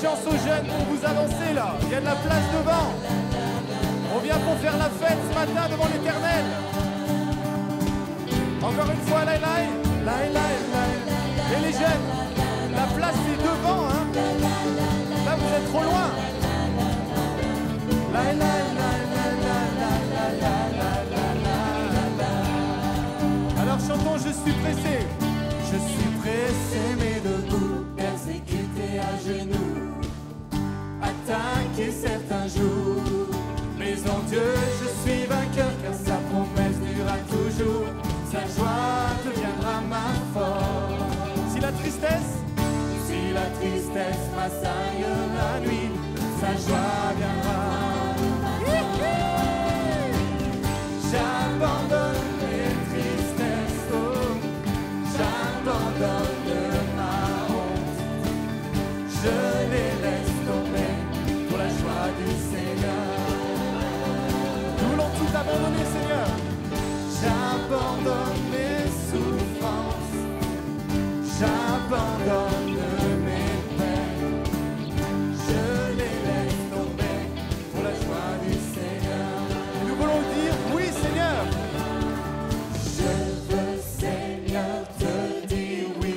chance aux jeunes pour vous avancer là. Il y a de la place devant. On vient pour faire la fête ce matin devant l'Éternel. Encore une fois, laï. Et les jeunes, la place est devant, hein. Là, vous êtes trop loin. Alors chantons, je suis pressé. Je suis pressé mais debout, persécuté à genoux, attaqué certains jours. Mais en Dieu je suis vainqueur, car sa promesse durera toujours. Sa joie deviendra ma force. Si la tristesse m'assaille la nuit, sa joie viendra. J'abandonne mes tristesses, oh, j'abandonne ma honte. Je les laisse tomber pour la joie du Seigneur. Nous voulons tout abandonner, Seigneur. J'abandonne mes souffrances, j'abandonne mes peines, je les laisse tomber pour la joie du Seigneur. Et nous voulons dire oui, Seigneur. Je veux, Seigneur, te dire oui.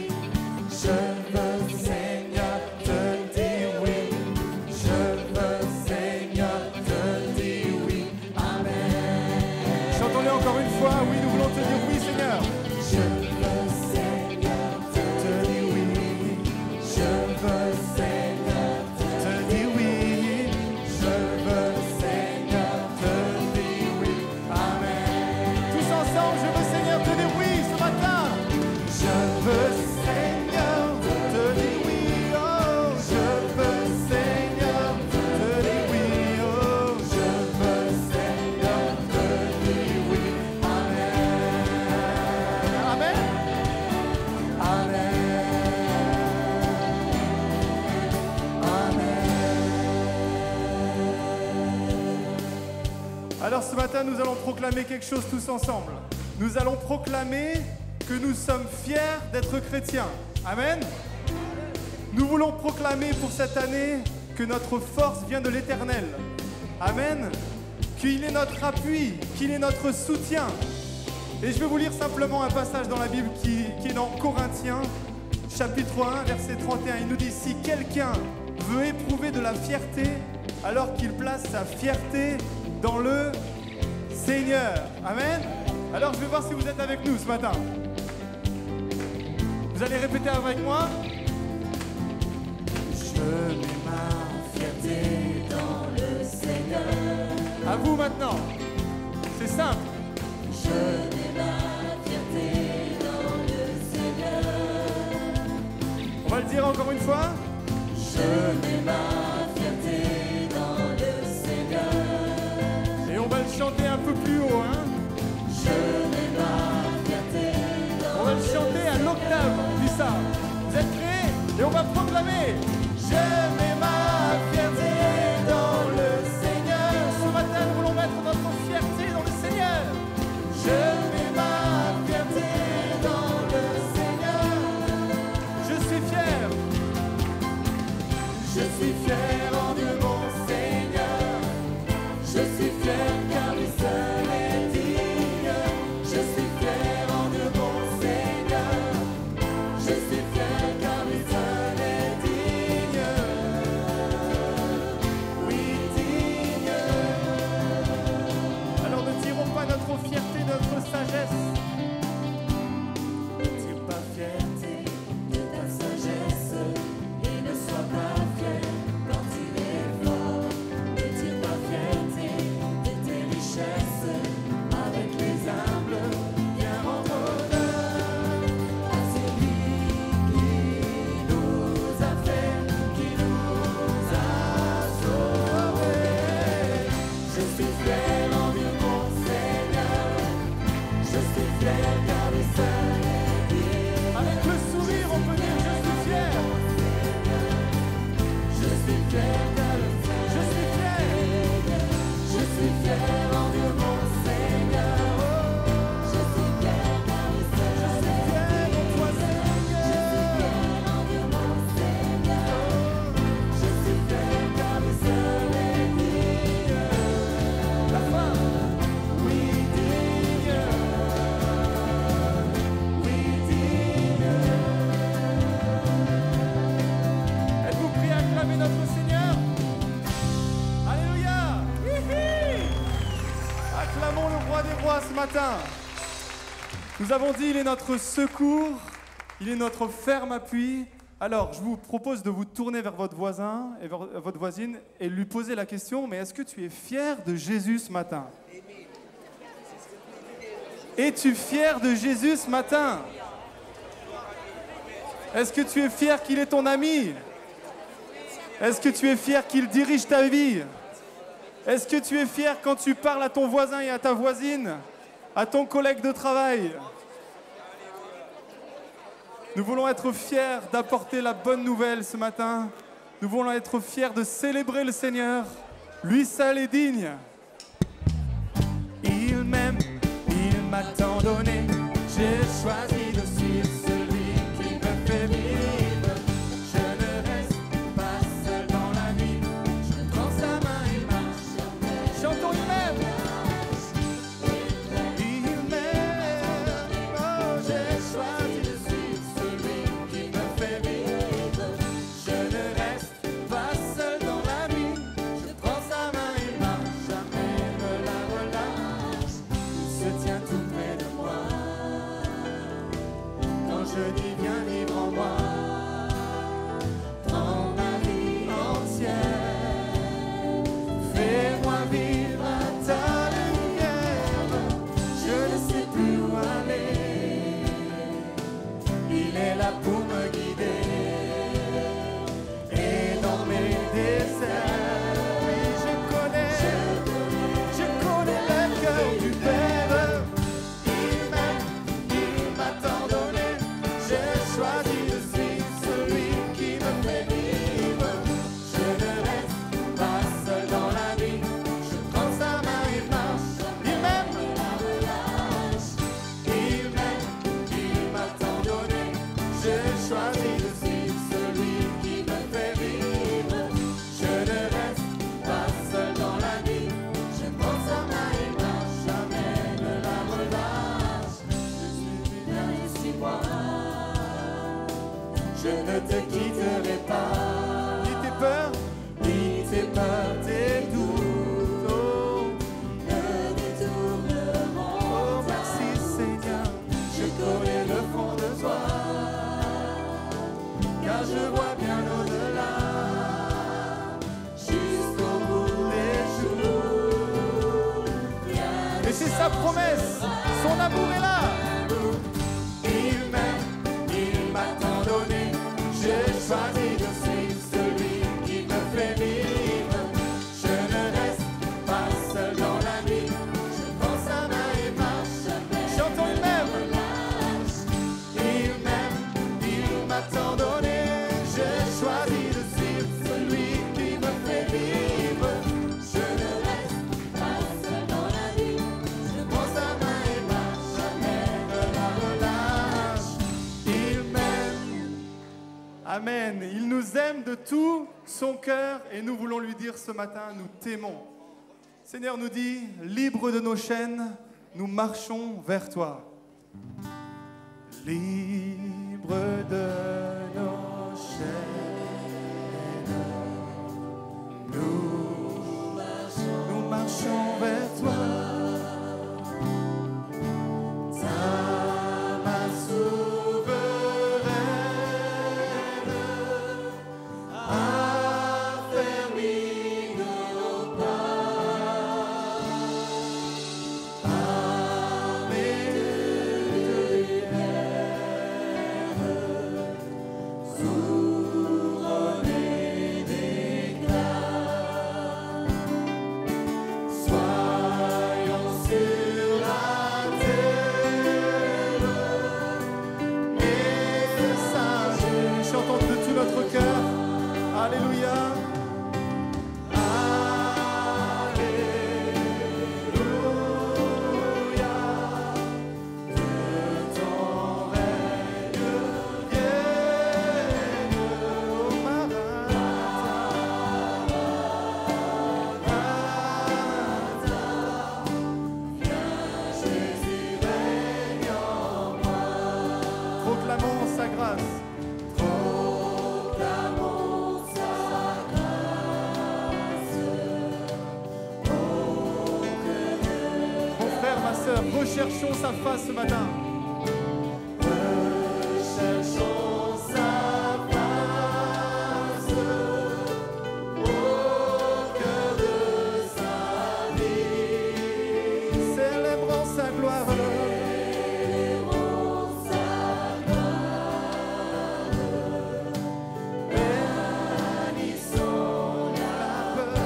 Je veux, Seigneur, te dire oui. Je veux, Seigneur, te dire oui. Amen. Chantons-le encore une fois. Oui, nous voulons te dire oui, Seigneur. Je veux, Seigneur, te dire oui. Je veux, Seigneur, te dire oui. Je veux, Seigneur, te dire oui. Amen. Tous ensemble, je veux, Seigneur, te dire oui ce matin. Je veux, Seigneur, te dire oui. Oh, je veux, Seigneur, te dire oui. Oh, je veux, Seigneur, te dire oui. Amen. Amen. Amen. Alors ce matin, nous allons proclamer quelque chose tous ensemble. Nous allons proclamer que nous sommes fiers d'être chrétiens. Amen. Nous voulons proclamer pour cette année que notre force vient de l'Éternel. Amen. Qu'il est notre appui, qu'il est notre soutien. Et je vais vous lire simplement un passage dans la Bible qui est dans Corinthiens, chapitre 1, verset 31. Il nous dit « Si quelqu'un veut éprouver de la fierté, alors qu'il place sa fierté dans le Seigneur. » Amen. Alors je vais voir si vous êtes avec nous ce matin. Vous allez répéter avec moi. Je mets ma fierté dans le Seigneur. À vous maintenant. C'est simple. Je mets ma fierté dans le Seigneur. On va le dire encore une fois. Je mets ma fierté dans le Seigneur. Et on va le chanter un peu plus haut, hein. Je mets ma fierté dans. On va le chanter à l'octave, on dit ça. Vous êtes prêts? Et on va proclamer. Je mets ma fierté dans le Seigneur. Ce matin, nous voulons mettre notre fierté dans le Seigneur. Je mets ma fierté dans le Seigneur. Je suis fier. Je suis fier en Dieu mon Seigneur. Je suis fier car lui seul est digne. Je suis fier en Dieu mon Seigneur. Je suis fier car lui seul est digne. matin. Nous avons dit, il est notre secours, il est notre ferme appui. Alors, je vous propose de vous tourner vers votre voisin et vers votre voisine et lui poser la question, mais est-ce que tu es fier de Jésus ce matin? Es-tu fier de Jésus ce matin? Est-ce que tu es fier qu'il est ton ami? Est-ce que tu es fier qu'il dirige ta vie? Est-ce que tu es fier quand tu parles à ton voisin et à ta voisine, à ton collègue de travail? Nous voulons être fiers d'apporter la bonne nouvelle ce matin. Nous voulons être fiers de célébrer le Seigneur. Lui seul est digne. Il m'aime, il m'a tant donné. J'ai choisi de suivre celui qui me fait vivre. Je ne reste pas seul dans la nuit. Je prends sa main et marche. Chantons, il m'aime. Il m'aime. Oh, j'ai choisi de suivre celui qui me fait vivre. Je ne reste pas seul dans la nuit. Je prends sa main et marche. Jamais ne la relâche. Il se tient tout près de moi. Quand je dis viens vivre en moi, prends ma vie entière, fais-moi vivre à ta lumière. Je ne sais plus où aller, il est là pour me guider. Et dans mes déserts, oui je connais le cœur du Père. Il m'aime, il m'a tant donné. J'ai choisi de suivre celui qui me fait vivre. Je ne reste pas seul dans la nuit. Je prends sa main et marche. Il m'aime, il m'aime, il m'a tant donné. J'ai choisi de suivre celui qui me fait vivre. Je ne reste pas seul dans la nuit. Je prends sa main et marche. Jamais ne la relâche. Je suis bien ici moi. Je ne te quitterai pas. Ni tes peurs, ni tes peurs, tes doutes, oh, ne détourneront. Oh, merci Seigneur, je connais le fond de toi, car je vois bien au-delà, jusqu'au bout des jours. Et c'est sa promesse, son amour est là. Il m'aime, il m'a tant donné. J'ai choisi de suivre celui qui me fait vivre. Je ne reste pas seul dans la nuit. Je prends sa main et marche. Chantons, il m'aime. Il m'a tant donné. J'ai choisi de suivre celui qui me fait vivre. Je ne reste pas seul dans la nuit. Je prends sa main et marche. Jamais ne la relâche. Il m'aime. Amen. Il nous aime de tout son cœur et nous voulons lui dire ce matin, nous t'aimons. Seigneur nous dit, libre de nos chaînes, nous marchons vers toi. Libre de nos chaînes, nous marchons vers toi. Ta main souveraine affermi nos pas. Armée de lumière, couronnée d'éclat, soyons sur la terre et sages. Chantons de tout notre cœur. Alléluia. Alléluia. Que ton règne vienne, ô Maranatha. Viens Jésus, règne en moi. Proclamons sa grâce. Proclamons sa grâce. Oh, que Dieu, mon frère, ma sœur, recherchons sa face ce matin. Recherchons sa face au cœur de sa vie. Célébrons sa gloire. Célébrons sa gloire. Bénissons la peur.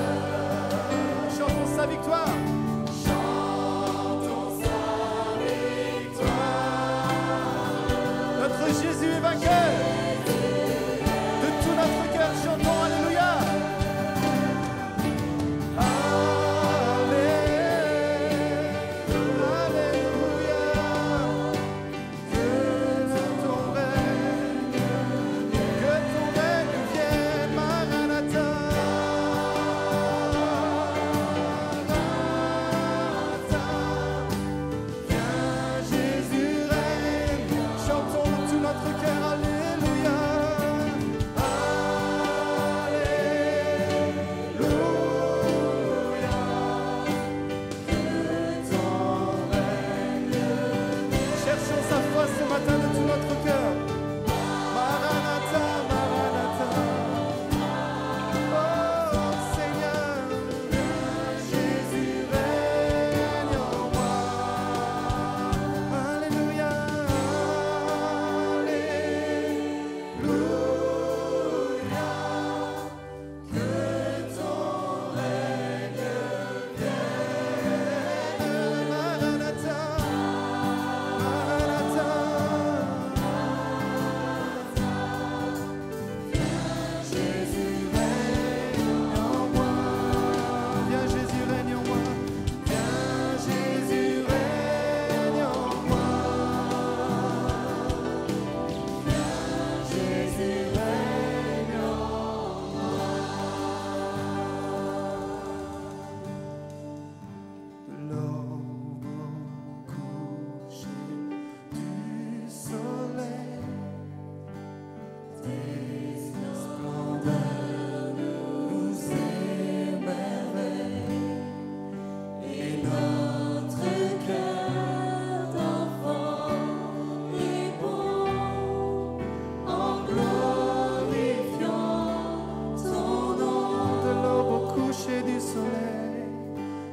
Chantons sa victoire. Chantons sa victoire. Notre Jésus est vainqueur. De tout notre cœur, chantons Alléluia. Alléluia. Que ton règne vienne, Maranatha. Viens Jésus règne. Chantons de tout notre cœur, Alléluia. Alléluia. Cherchons sa face ce matin de tout notre cœur. Maranatha, Maranatha. Oh Seigneur, Jésus règne en moi. Alléluia. Alléluia. Que ton règne vienne. Maranatha. Maranatha. Jésus règne en moi. Viens Jésus règne en moi. Viens Jésus règne en moi. Viens Jésus règne en moi. L'aube au coucher du soleil, tes splendeurs nous émerveillent, et notre cœur d'enfant répond en glorifiant ton nom. De l'aube au coucher du soleil,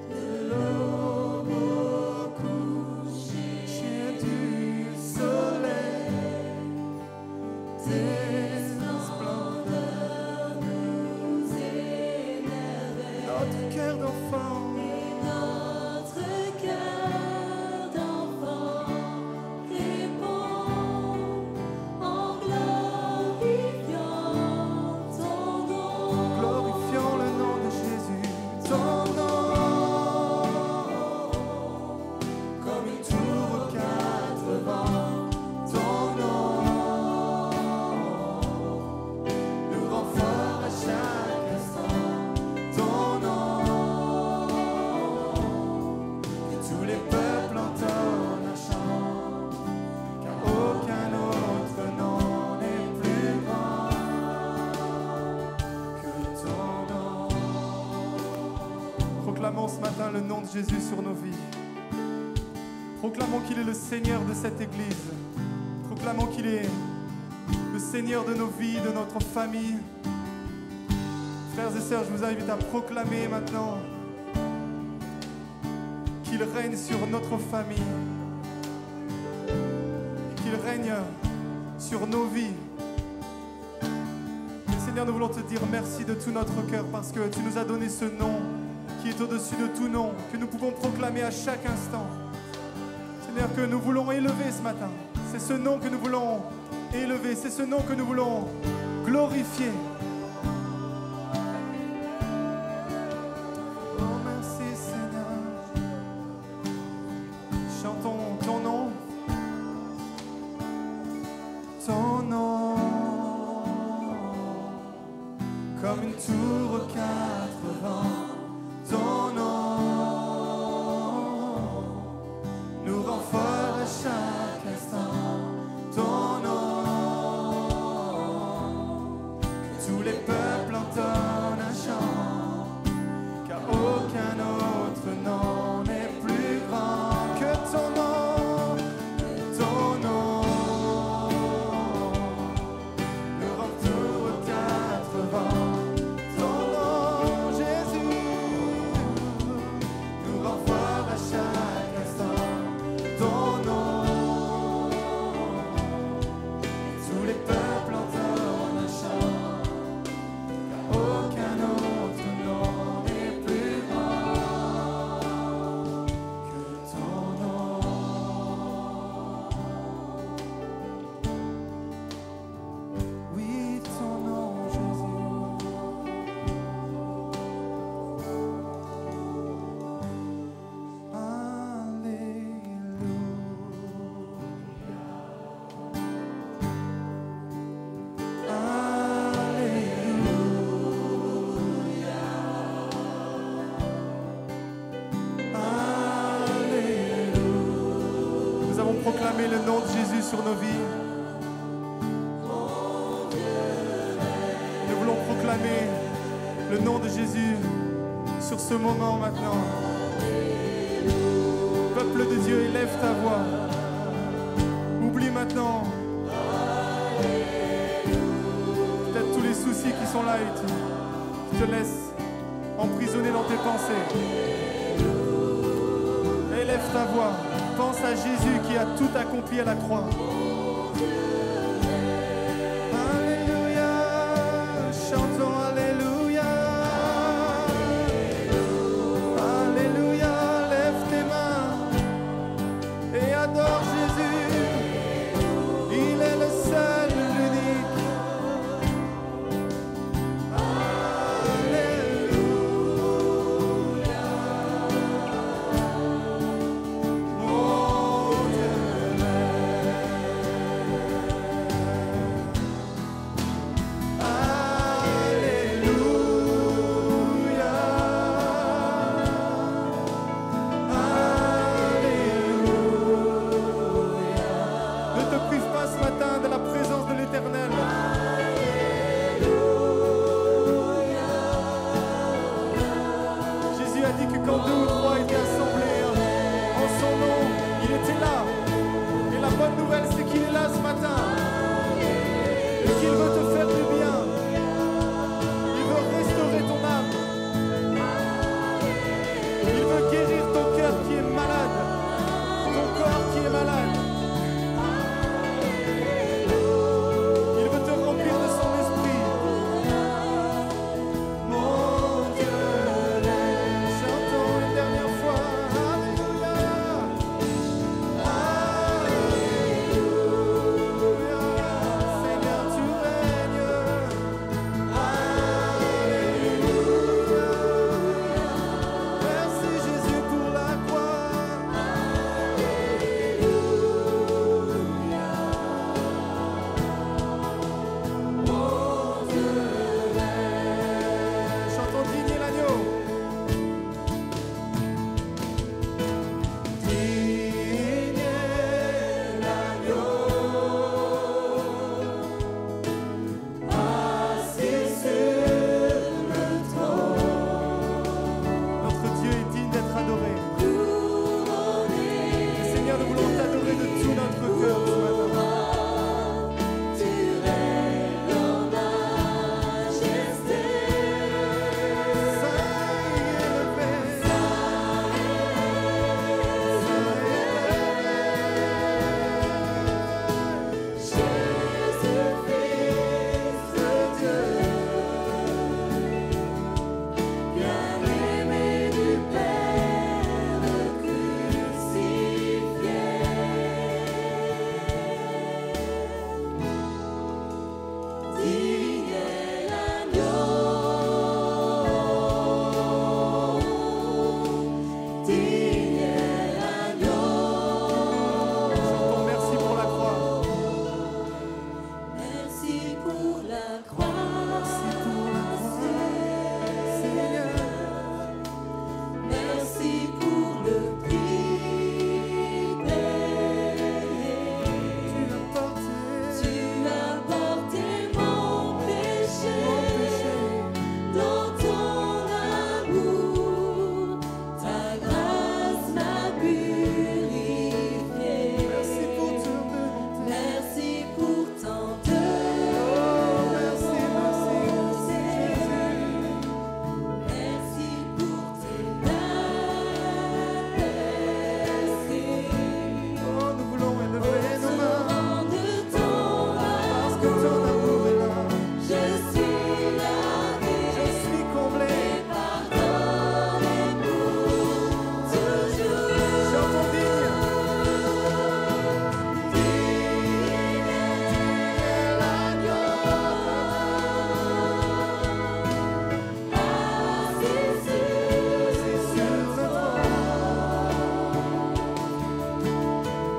de l'aube au coucher du soleil, tes splendeurs nous émerveillent. Notre cœur d'enfant, Notre cœur d'enfant répond en glorifiant ton nom. glorifions le nom de Jésus. Ton nom, comme une tour aux quatre vents. Ton nom nous rend forts à chaque instant. Ton nom, que tous les peuples entonnent un chant, car aucun autre nom n'est plus grand que ton nom. Proclamons ce matin le nom de Jésus sur nos vies. Proclamons qu'il est le Seigneur de cette Église. Proclamons qu'il est le Seigneur de nos vies, de notre famille. Frères et sœurs, je vous invite à proclamer maintenant qu'il règne sur notre famille, qu'il règne sur nos vies. Et Seigneur, nous voulons te dire merci de tout notre cœur parce que tu nous as donné ce nom qui est au-dessus de tout nom, que nous pouvons proclamer à chaque instant. Seigneur, que nous voulons élever ce matin. C'est ce nom que nous voulons élever, c'est ce nom que nous voulons glorifier. Oh merci Seigneur. Chantons ton nom. Ton nom, comme une tour aux quatre vents. Ton nom nous rend forts à chaque instant. Ton nom, que tous les peuples entonnent un chant, car aucun autre nom n'est plus grand que ton nom. proclamer le nom de Jésus sur nos vies. Nous voulons proclamer le nom de Jésus sur ce moment maintenant. Peuple de Dieu, élève ta voix. Oublie maintenant peut-être tous les soucis qui sont là et qui te laissent emprisonné dans tes pensées. Élève ta voix. Pense à Jésus qui a tout accompli à la croix. Alléluia. Chantons Alléluia. Alléluia. Lève tes mains et adore Jésus. Il est le seul, l'unique.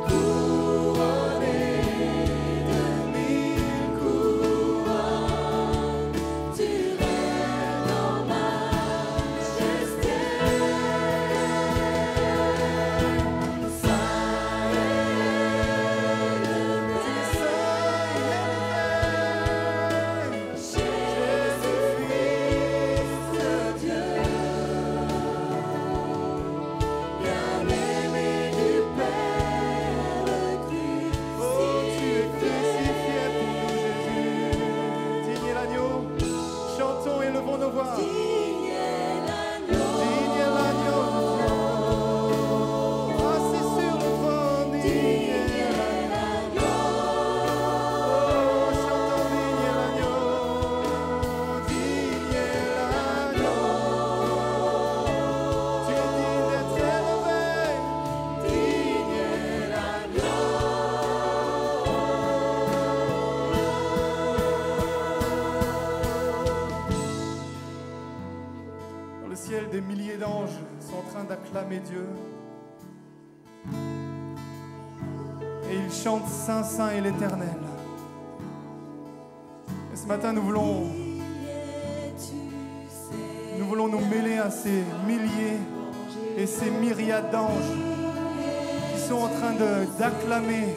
Couronné de 1000 coups. des milliers d'anges sont en train d'acclamer Dieu. Et ils chantent Saint, Saint et l'Éternel. Et ce matin, nous voulons nous mêler à ces milliers et ces myriades d'anges qui sont en train d'acclamer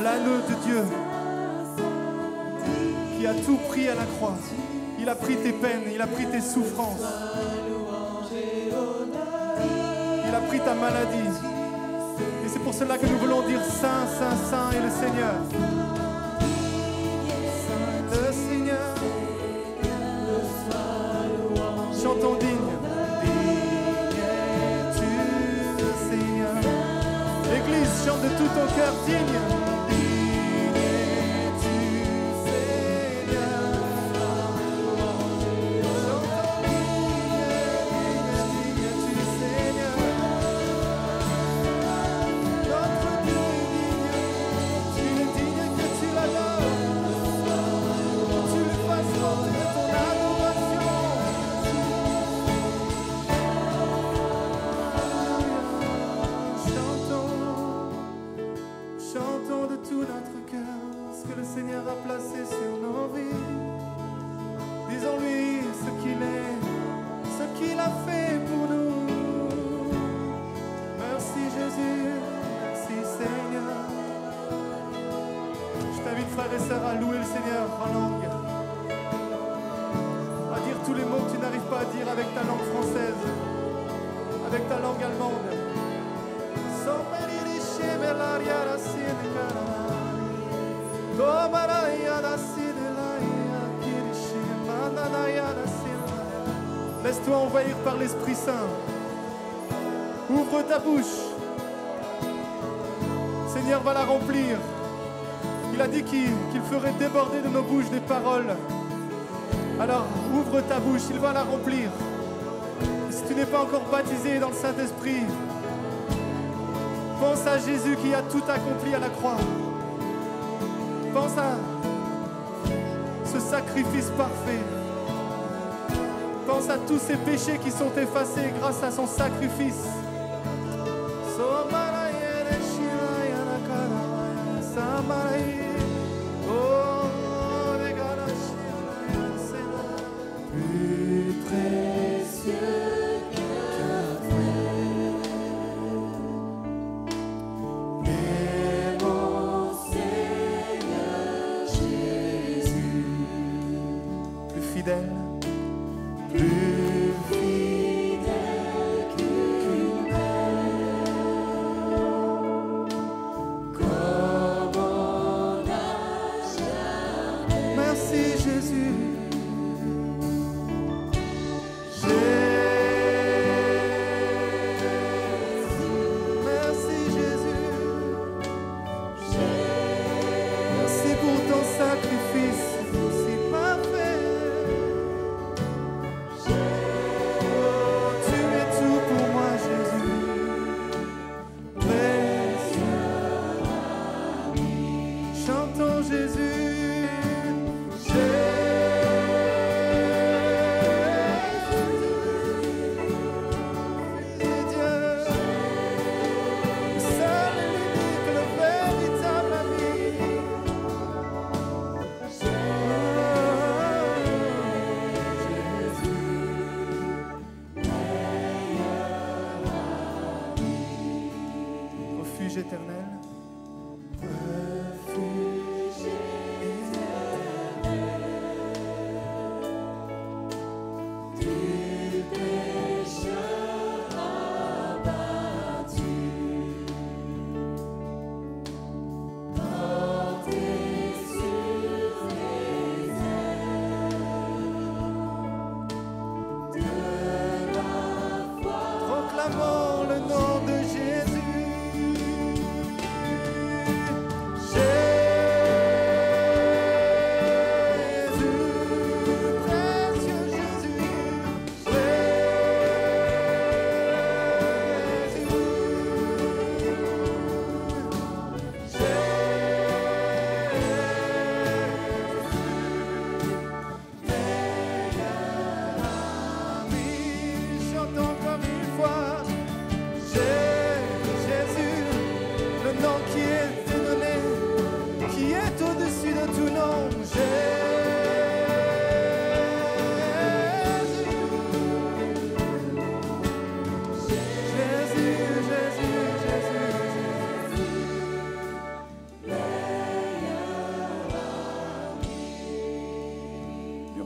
l'agneau de Dieu qui a tout pris à la croix. Il a pris tes peines, il a pris tes souffrances, il a pris ta maladie. Et c'est pour cela que nous voulons dire Saint, Saint, Saint est le Seigneur. Le Seigneur, chantons digne. Digne es-tu, le Seigneur. Église, chante de tout ton cœur, digne. Digne es-tu, Seigneur. Chantons digne es-tu, Seigneur. Notre Dieu est digne. Il est digne que tu l'adores. Que tu lui fasses porter de ton adoration. Chantons de tout notre cœur ce que le Seigneur a placé sur nos vies. Disons-lui ce qu'il est, ce qu'il a fait pour nous. Merci Jésus, merci Seigneur. Je t'invite frères et sœurs à louer le Seigneur en langue, à dire tous les mots que tu n'arrives pas à dire avec ta langue française, avec ta langue allemande. Laisse-toi envahir par l'Esprit Saint. Ouvre ta bouche. Le Seigneur va la remplir. Il a dit qu'il ferait déborder de nos bouches des paroles. Alors ouvre ta bouche, il va la remplir. Et si tu n'es pas encore baptisé dans le Saint-Esprit, pense à Jésus qui a tout accompli à la croix. Pense à ce sacrifice parfait. Pense à tous ces péchés qui sont effacés grâce à son sacrifice. Plus précieux qu'un frère. Fidèle, plus fidèle qu'une mère, comme on n'a jamais. Merci Jésus. Merci Jésus. Merci pour ton sacrifice si parfait.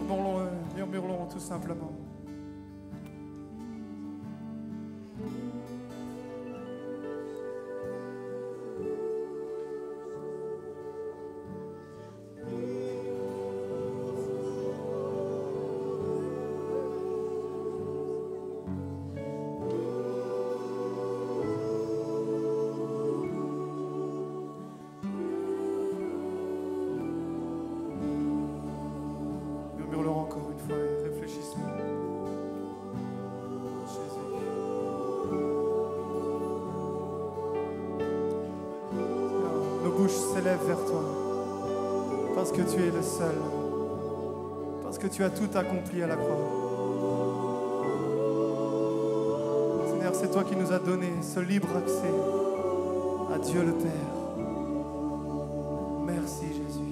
Murmurons tout simplement. Murmurons encore une fois et réfléchissons. Jésus. Nos bouches s'élèvent vers toi parce que tu es le seul, parce que tu as tout accompli à la croix. Seigneur, c'est toi qui nous as donné ce libre accès à Dieu le Père. Merci Jésus.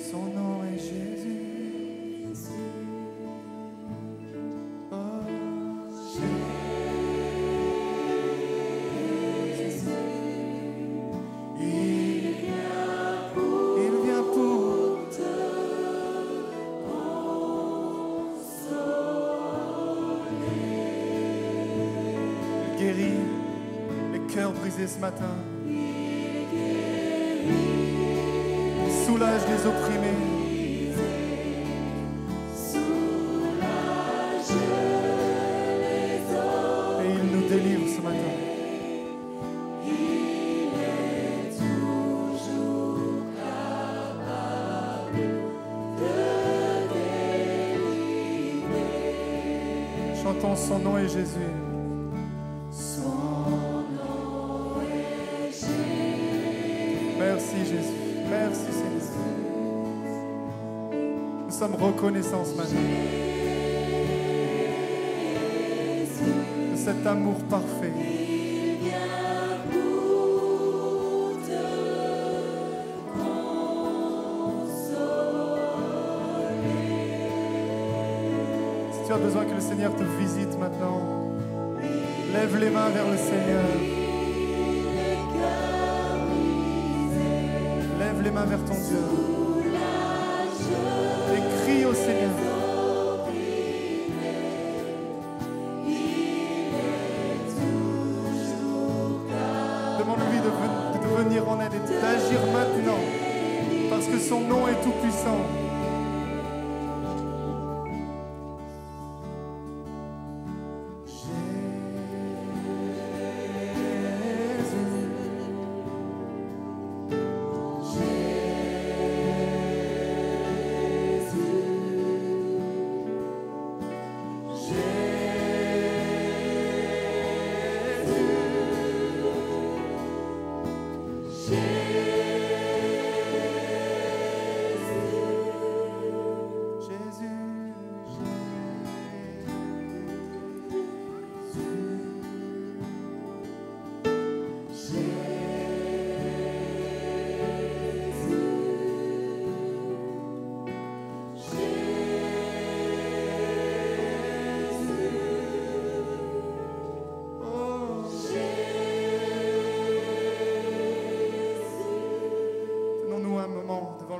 Son nom est Jésus. Oh, Jésus. Il vient pour te consoler. Il guérit les cœurs brisés ce matin. Soulage les opprimés. Et il nous délivre ce matin. Il est toujours capable de délivrer. Chantons son nom est Jésus. Son nom est Jésus. Merci Jésus. Merci Seigneur. Nous sommes reconnaissants ce matin de cet amour parfait. Il vient pour te consoler. Si tu as besoin que le Seigneur te visite maintenant, lève les mains vers le Seigneur. Lève les mains vers ton Dieu. Et crie au Seigneur. Demande-lui de venir en aide et d'agir maintenant. Parce que son nom est tout puissant.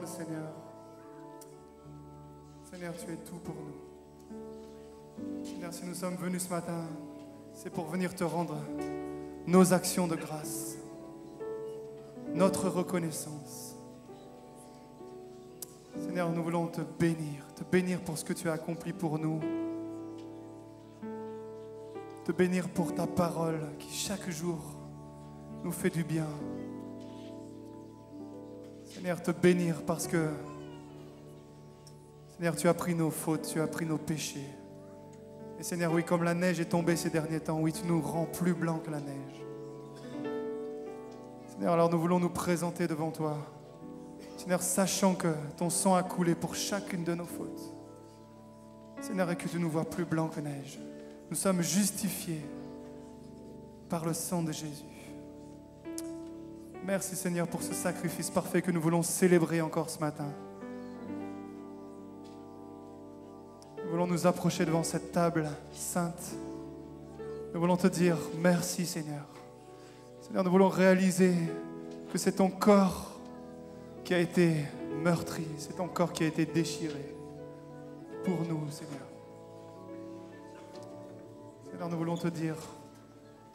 Seigneur. Seigneur, tu es tout pour nous. Seigneur, si nous sommes venus ce matin, c'est pour venir te rendre nos actions de grâce, notre reconnaissance. Seigneur, nous voulons te bénir pour ce que tu as accompli pour nous, te bénir pour ta parole qui chaque jour nous fait du bien. Seigneur, te bénir parce que, Seigneur, tu as pris nos fautes, tu as pris nos péchés. Et Seigneur, oui, comme la neige est tombée ces derniers temps, oui, tu nous rends plus blancs que la neige. Seigneur, alors nous voulons nous présenter devant toi. Seigneur, sachant que ton sang a coulé pour chacune de nos fautes. Seigneur, et que tu nous vois plus blancs que neige. Nous sommes justifiés par le sang de Jésus. Merci Seigneur pour ce sacrifice parfait que nous voulons célébrer encore ce matin. Nous voulons nous approcher devant cette table sainte. Nous voulons te dire merci Seigneur. Seigneur, nous voulons réaliser que c'est ton corps qui a été meurtri, c'est ton corps qui a été déchiré pour nous, Seigneur. Seigneur, nous voulons te dire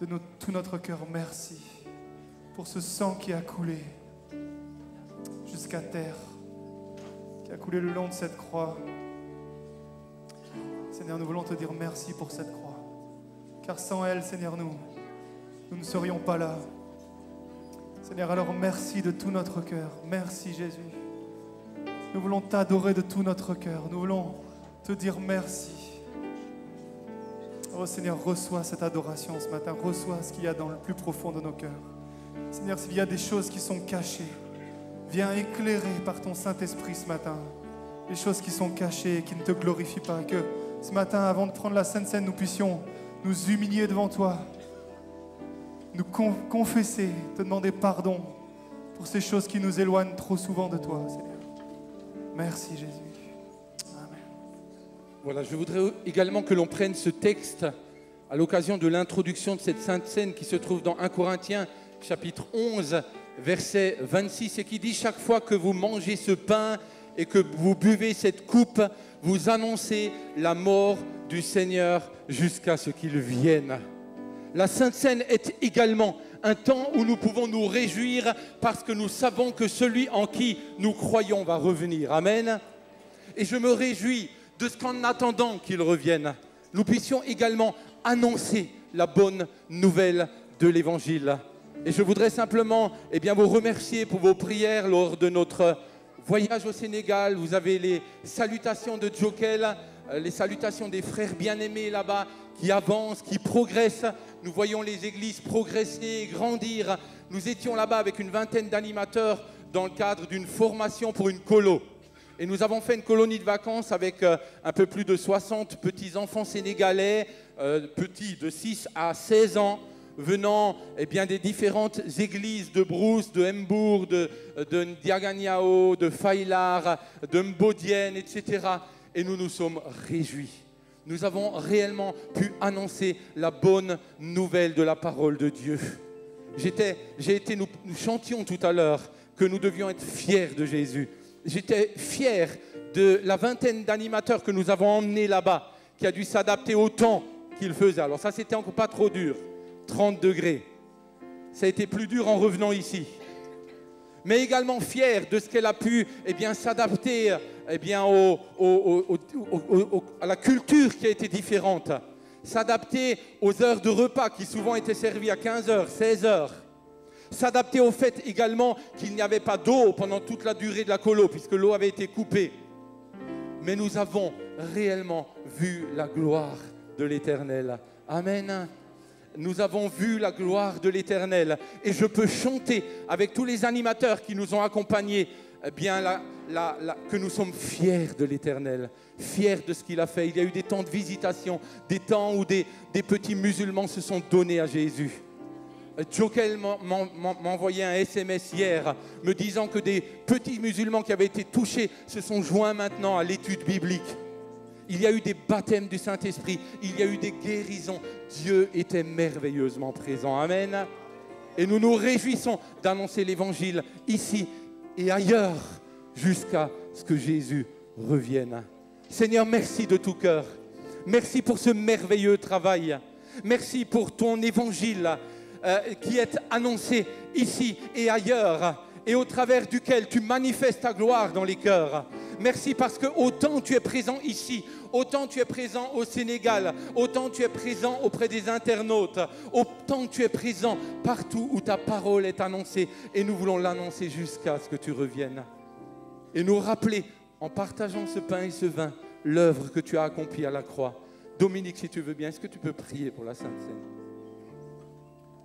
de tout notre cœur merci pour ce sang qui a coulé jusqu'à terre, qui a coulé le long de cette croix. Seigneur, nous voulons te dire merci pour cette croix, car sans elle, Seigneur, nous ne serions pas là. Seigneur, alors merci de tout notre cœur. Merci Jésus. Nous voulons t'adorer de tout notre cœur. Nous voulons te dire merci. Oh Seigneur, reçois cette adoration ce matin. Reçois ce qu'il y a dans le plus profond de nos cœurs. Seigneur, s'il y a des choses qui sont cachées, viens éclairer par ton Saint-Esprit ce matin les choses qui sont cachées et qui ne te glorifient pas. Que ce matin, avant de prendre la Sainte Seine, nous puissions nous humilier devant toi, nous confesser, te demander pardon pour ces choses qui nous éloignent trop souvent de toi, Seigneur. Merci Jésus. Amen. Voilà, je voudrais également que l'on prenne ce texte à l'occasion de l'introduction de cette Sainte Seine qui se trouve dans 1 Corinthiens chapitre 11, verset 26, et qui dit « Chaque fois que vous mangez ce pain et que vous buvez cette coupe, vous annoncez la mort du Seigneur jusqu'à ce qu'il vienne. » La Sainte Seine est également un temps où nous pouvons nous réjouir parce que nous savons que celui en qui nous croyons va revenir. Amen. Et je me réjouis de ce qu'en attendant qu'il revienne, nous puissions également annoncer la bonne nouvelle de l'Évangile. Et je voudrais simplement vous remercier pour vos prières lors de notre voyage au Sénégal. Vous avez les salutations de Jokel, les salutations des frères bien-aimés là-bas qui avancent, qui progressent. Nous voyons les églises progresser, grandir. Nous étions là-bas avec une vingtaine d'animateurs dans le cadre d'une formation pour une colo. Et nous avons fait une colonie de vacances avec un peu plus de 60 petits-enfants sénégalais, petits de 6 à 16 ans, venant des différentes églises de Brousse, de Mbour, de Ndiaganiao, de Faylar, de Mbodienne, etc. Et nous nous sommes réjouis. Nous avons réellement pu annoncer la bonne nouvelle de la parole de Dieu. Nous chantions tout à l'heure que nous devions être fiers de Jésus. J'étais fier de la vingtaine d'animateurs que nous avons emmenés là-bas, qui a dû s'adapter au temps qu'il faisait. Alors ça, c'était encore pas trop dur, 30 degrés. Ça a été plus dur en revenant ici. Mais également fier de ce qu'elle a pu s'adapter à la culture qui a été différente, s'adapter aux heures de repas qui souvent étaient servies à 15h, 16h, s'adapter au fait également qu'il n'y avait pas d'eau pendant toute la durée de la colo puisque l'eau avait été coupée. Mais nous avons réellement vu la gloire de l'Éternel. Amen. Nous avons vu la gloire de l'Éternel et je peux chanter avec tous les animateurs qui nous ont accompagnés que nous sommes fiers de l'Éternel, fiers de ce qu'il a fait. Il y a eu des temps de visitation, des temps où des petits musulmans se sont donnés à Jésus. Jokel m'a envoyé un SMS hier me disant que des petits musulmans qui avaient été touchés se sont joints maintenant à l'étude biblique. Il y a eu des baptêmes du Saint-Esprit, il y a eu des guérisons. Dieu était merveilleusement présent. Amen. Et nous nous réjouissons d'annoncer l'Évangile ici et ailleurs jusqu'à ce que Jésus revienne. Seigneur, merci de tout cœur. Merci pour ce merveilleux travail. Merci pour ton Évangile qui est annoncé ici et ailleurs et au travers duquel tu manifestes ta gloire dans les cœurs. Merci parce que autant tu es présent ici, autant tu es présent au Sénégal, autant tu es présent auprès des internautes, autant tu es présent partout où ta parole est annoncée. Et nous voulons l'annoncer jusqu'à ce que tu reviennes. Et nous rappeler, en partageant ce pain et ce vin, l'œuvre que tu as accomplie à la croix. Dominique, si tu veux bien, est-ce que tu peux prier pour la Sainte Seine?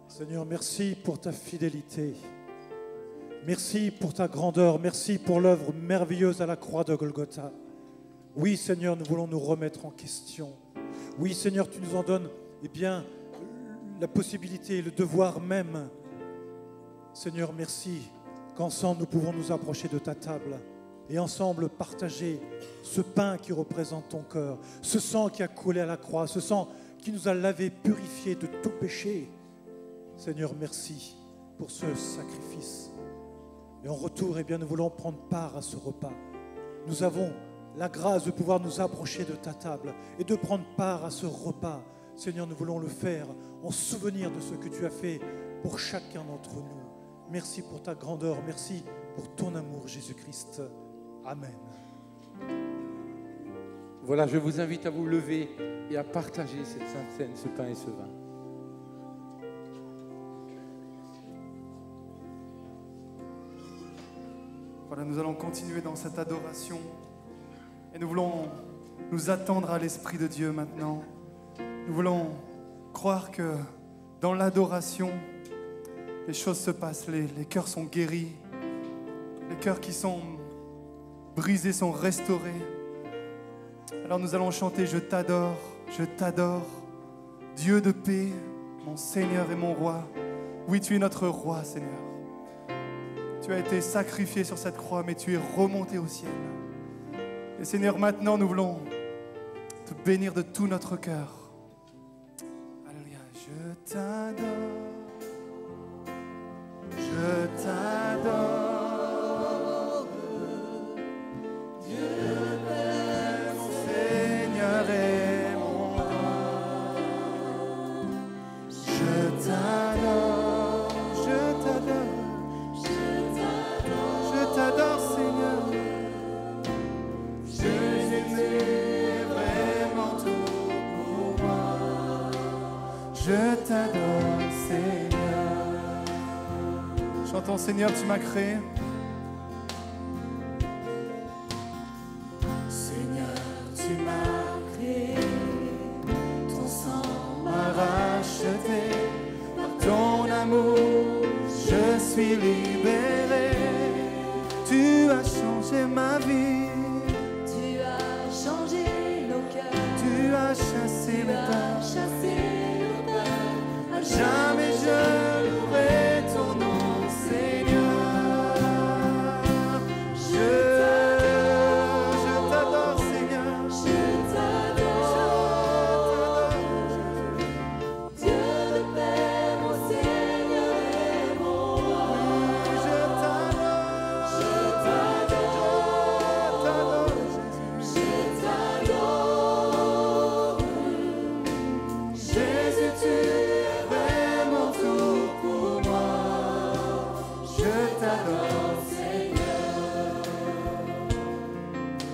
Seigneur, merci pour ta fidélité. Merci pour ta grandeur. Merci pour l'œuvre merveilleuse à la croix de Golgotha. Oui, Seigneur, nous voulons nous remettre en question. Oui, Seigneur, tu nous en donnes la possibilité, le devoir même. Seigneur, merci qu'ensemble nous pouvons nous approcher de ta table et ensemble partager ce pain qui représente ton cœur, ce sang qui a coulé à la croix, ce sang qui nous a lavés, purifiés de tout péché. Seigneur, merci. pour ce sacrifice. Et en retour, eh bien, nous voulons prendre part à ce repas. Nous avons la grâce de pouvoir nous approcher de ta table et de prendre part à ce repas. Seigneur, nous voulons le faire en souvenir de ce que tu as fait pour chacun d'entre nous. Merci pour ta grandeur, merci pour ton amour, Jésus-Christ. Amen. Voilà, je vous invite à vous lever et à partager cette sainte scène, ce pain et ce vin. Voilà, nous allons continuer dans cette adoration et nous voulons nous attendre à l'Esprit de Dieu maintenant. Nous voulons croire que dans l'adoration, les choses se passent, les cœurs sont guéris, les cœurs qui sont brisés sont restaurés. Alors nous allons chanter « Je t'adore, Dieu de paix, mon Seigneur et mon Roi. » Oui, tu es notre Roi, Seigneur. Tu as été sacrifié sur cette croix, mais tu es remonté au ciel. Et Seigneur, maintenant nous voulons te bénir de tout notre cœur. Alléluia. Je t'adore, je t'adore, Dieu Père, mon Seigneur et mon Roi. Je t'adore, je t'adore, je t'adore, Seigneur. Jésus, tu es vraiment tout pour moi. Je t'adore, Seigneur. Chantons, Seigneur, tu m'as créé. Seigneur, tu m'as créé, ton sang m'a racheté, Par ton amour, je suis libéré. Tu as changé ma vie. tu as changé nos cœurs, Tu as chassé tu mes as peurs. chassé nos peurs. À Jamais je louerai ton nom, Seigneur. Je t'adore, Seigneur. Je t'adore, Dieu de paix, mon Seigneur et mon Roi. Je t'adore, Je t'adore, je t'adore. Jésus, tu es vraiment tout pour moi. Je t'adore, Seigneur.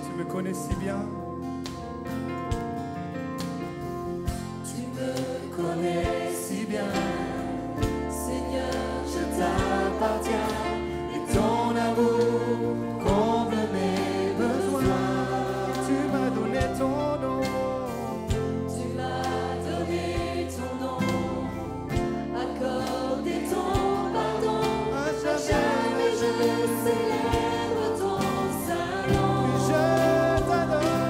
tu me connais si bien. Tu me connais si bien, Seigneur, je t'appartiens, et ton amour comble mes besoins. Tu m'as donné ton nom. Tu m'as donné ton nom, accordé ton pardon. À À jamais je célèbre ton saint nom. Je t'adore.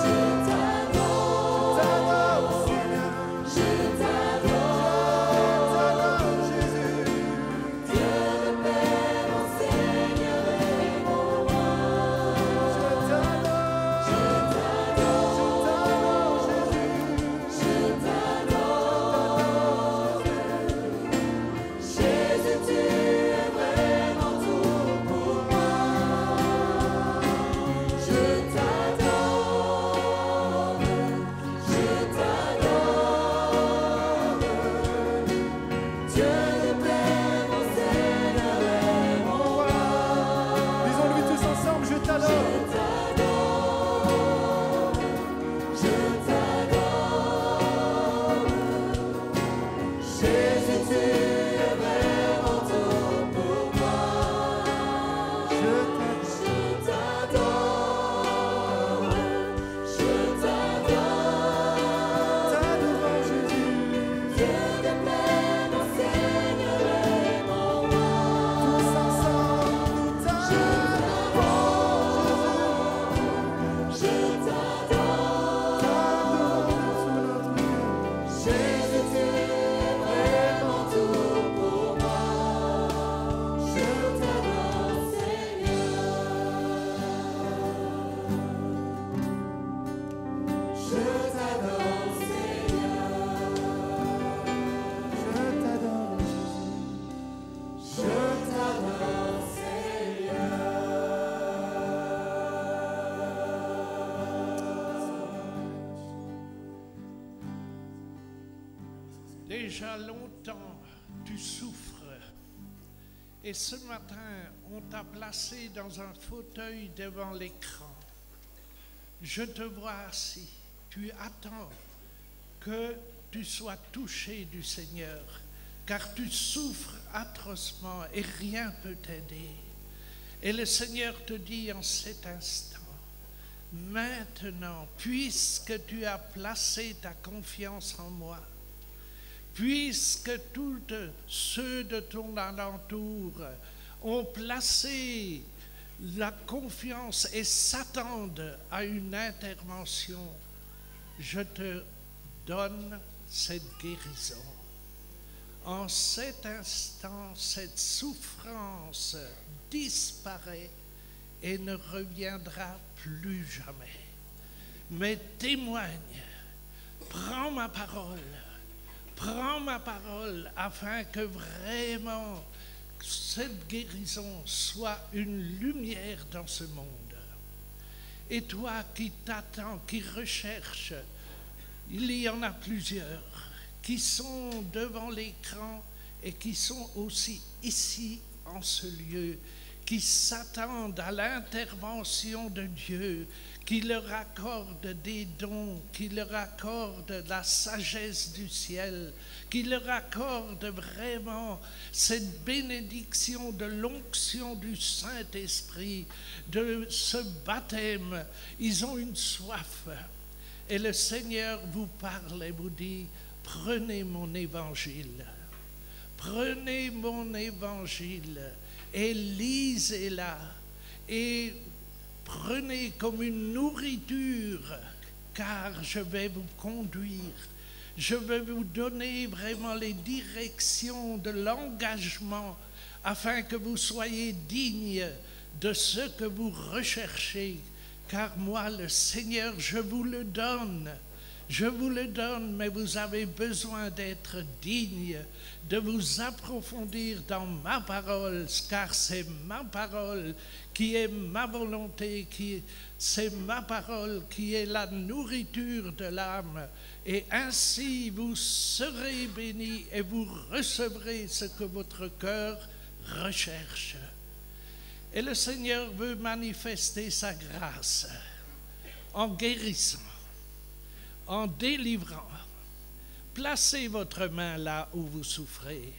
Je t'adore, Seigneur. je t'adore. déjà longtemps, tu souffres. Et ce matin, on t'a placé dans un fauteuil devant l'écran. Je te vois assis. Tu attends que tu sois touché du Seigneur, car tu souffres atrocement et rien ne peut t'aider. Et le Seigneur te dit en cet instant, maintenant, puisque tu as placé ta confiance en moi, puisque tous ceux de ton alentour ont placé la confiance et s'attendent à une intervention, je te donne cette guérison. En cet instant, cette souffrance disparaît et ne reviendra plus jamais. Mais témoigne, prends ma parole afin que vraiment cette guérison soit une lumière dans ce monde. Et toi qui t'attends, qui recherches, il y en a plusieurs qui sont devant l'écran et qui sont aussi ici en ce lieu, qui s'attendent à l'intervention de Dieu, qui leur accorde des dons, qui leur accorde la sagesse du ciel, qui leur accorde vraiment cette bénédiction de l'onction du Saint-Esprit, de ce baptême. Ils ont une soif. Et le Seigneur vous parle et vous dit, prenez mon évangile. Prenez mon évangile et lisez-la et prenez comme une nourriture, car je vais vous conduire. Je vais vous donner vraiment les directions de l'engagement afin que vous soyez dignes de ce que vous recherchez. Car moi, le Seigneur, je vous le donne. Je vous le donne, mais vous avez besoin d'être digne, de vous approfondir dans ma parole, car c'est ma parole qui est ma volonté, c'est ma parole qui est la nourriture de l'âme. Et ainsi vous serez bénis et vous recevrez ce que votre cœur recherche. Et le Seigneur veut manifester sa grâce en guérissant, en délivrant. Placez votre main là où vous souffrez.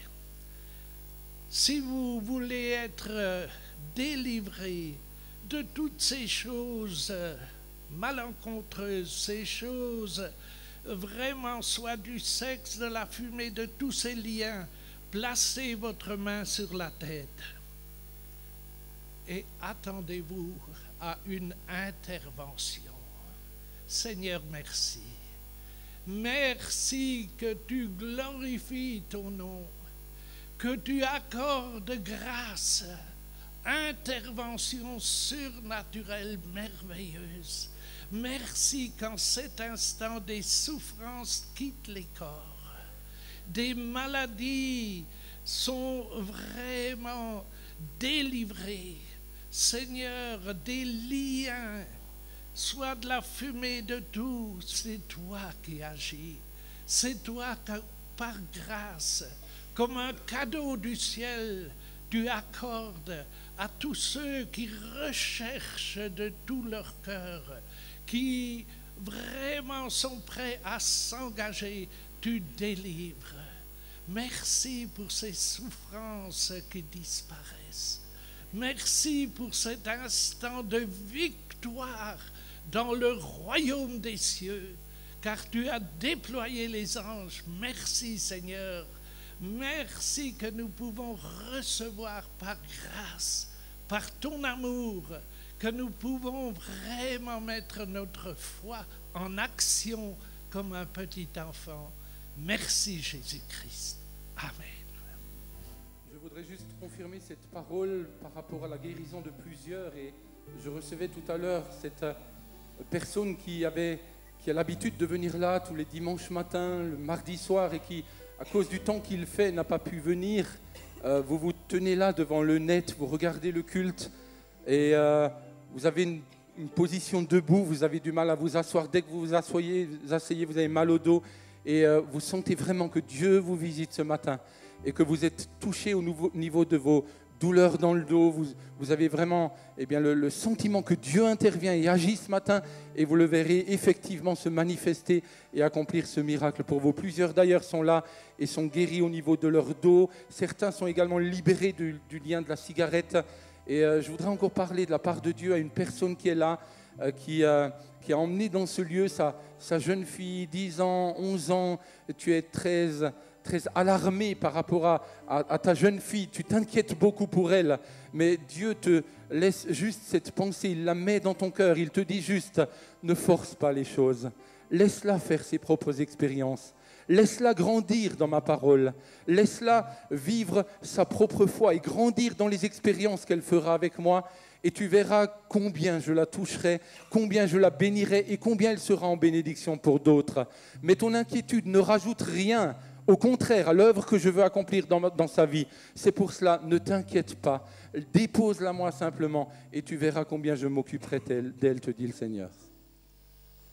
Si vous voulez être délivré de toutes ces choses malencontreuses, ces choses vraiment soit du sexe, de la fumée, de tous ces liens, placez votre main sur la tête et attendez-vous à une intervention. Seigneur, merci. Merci que tu glorifies ton nom, que tu accordes grâce, intervention surnaturelle merveilleuse. Merci qu'en cet instant des souffrances quittent les corps, des maladies sont vraiment délivrées. Seigneur, des liens, soit de la fumée, de tout, c'est toi qui agis. C'est toi qui, par grâce, comme un cadeau du ciel, tu accordes à tous ceux qui recherchent de tout leur cœur, qui vraiment sont prêts à s'engager, tu délivres. Merci pour ces souffrances qui disparaissent. Merci pour cet instant de victoire dans le royaume des cieux, car tu as déployé les anges. Merci Seigneur. Merci que nous pouvons recevoir par grâce, par ton amour, que nous pouvons vraiment mettre notre foi en action comme un petit enfant. Merci Jésus-Christ. Amen. Je voudrais juste confirmer cette parole par rapport à la guérison de plusieurs. Et je recevais tout à l'heure cette personne qui a l'habitude de venir là tous les dimanches matins, le mardi soir, et qui, à cause du temps qu'il fait, n'a pas pu venir. Vous vous tenez là devant le net, vous regardez le culte et vous avez une position debout, vous avez du mal à vous asseoir. Dès que vous vous asseyez, vous avez mal au dos. et vous sentez vraiment que Dieu vous visite ce matin et que vous êtes touché au niveau de vos douleurs dans le dos, vous avez vraiment le sentiment que Dieu intervient et agit ce matin, et vous le verrez effectivement se manifester et accomplir ce miracle pour vous. Plusieurs d'ailleurs sont là et sont guéris au niveau de leur dos. Certains sont également libérés du lien de la cigarette. Et je voudrais encore parler de la part de Dieu à une personne qui est là, qui a emmené dans ce lieu sa jeune fille, 10 ans, 11 ans. Tu es très alarmé par rapport à ta jeune fille. Tu t'inquiètes beaucoup pour elle, mais Dieu te laisse juste cette pensée, il la met dans ton cœur. Il te dit juste, ne force pas les choses. Laisse-la faire ses propres expériences. Laisse-la grandir dans ma parole. Laisse-la vivre sa propre foi et grandir dans les expériences qu'elle fera avec moi. Et tu verras combien je la toucherai, combien je la bénirai et combien elle sera en bénédiction pour d'autres. Mais ton inquiétude ne rajoute rien, au contraire, à l'œuvre que je veux accomplir dans sa vie. C'est pour cela, ne t'inquiète pas, dépose-la moi simplement et tu verras combien je m'occuperai d'elle, te dit le Seigneur.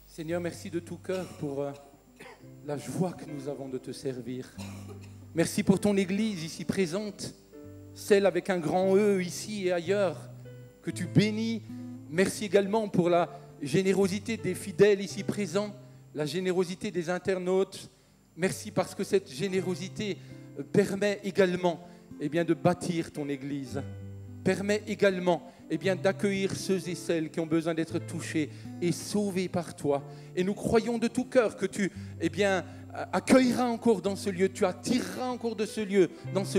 Seigneur, merci de tout cœur pour la joie que nous avons de te servir. Merci pour ton Église ici présente, celle avec un grand E ici et ailleurs, que tu bénis. Merci également pour la générosité des fidèles ici présents, la générosité des internautes. Merci parce que cette générosité permet également de bâtir ton Église, permet également d'accueillir ceux et celles qui ont besoin d'être touchés et sauvés par toi. Et nous croyons de tout cœur que tu accueilleras encore dans ce lieu, tu attireras encore dans ce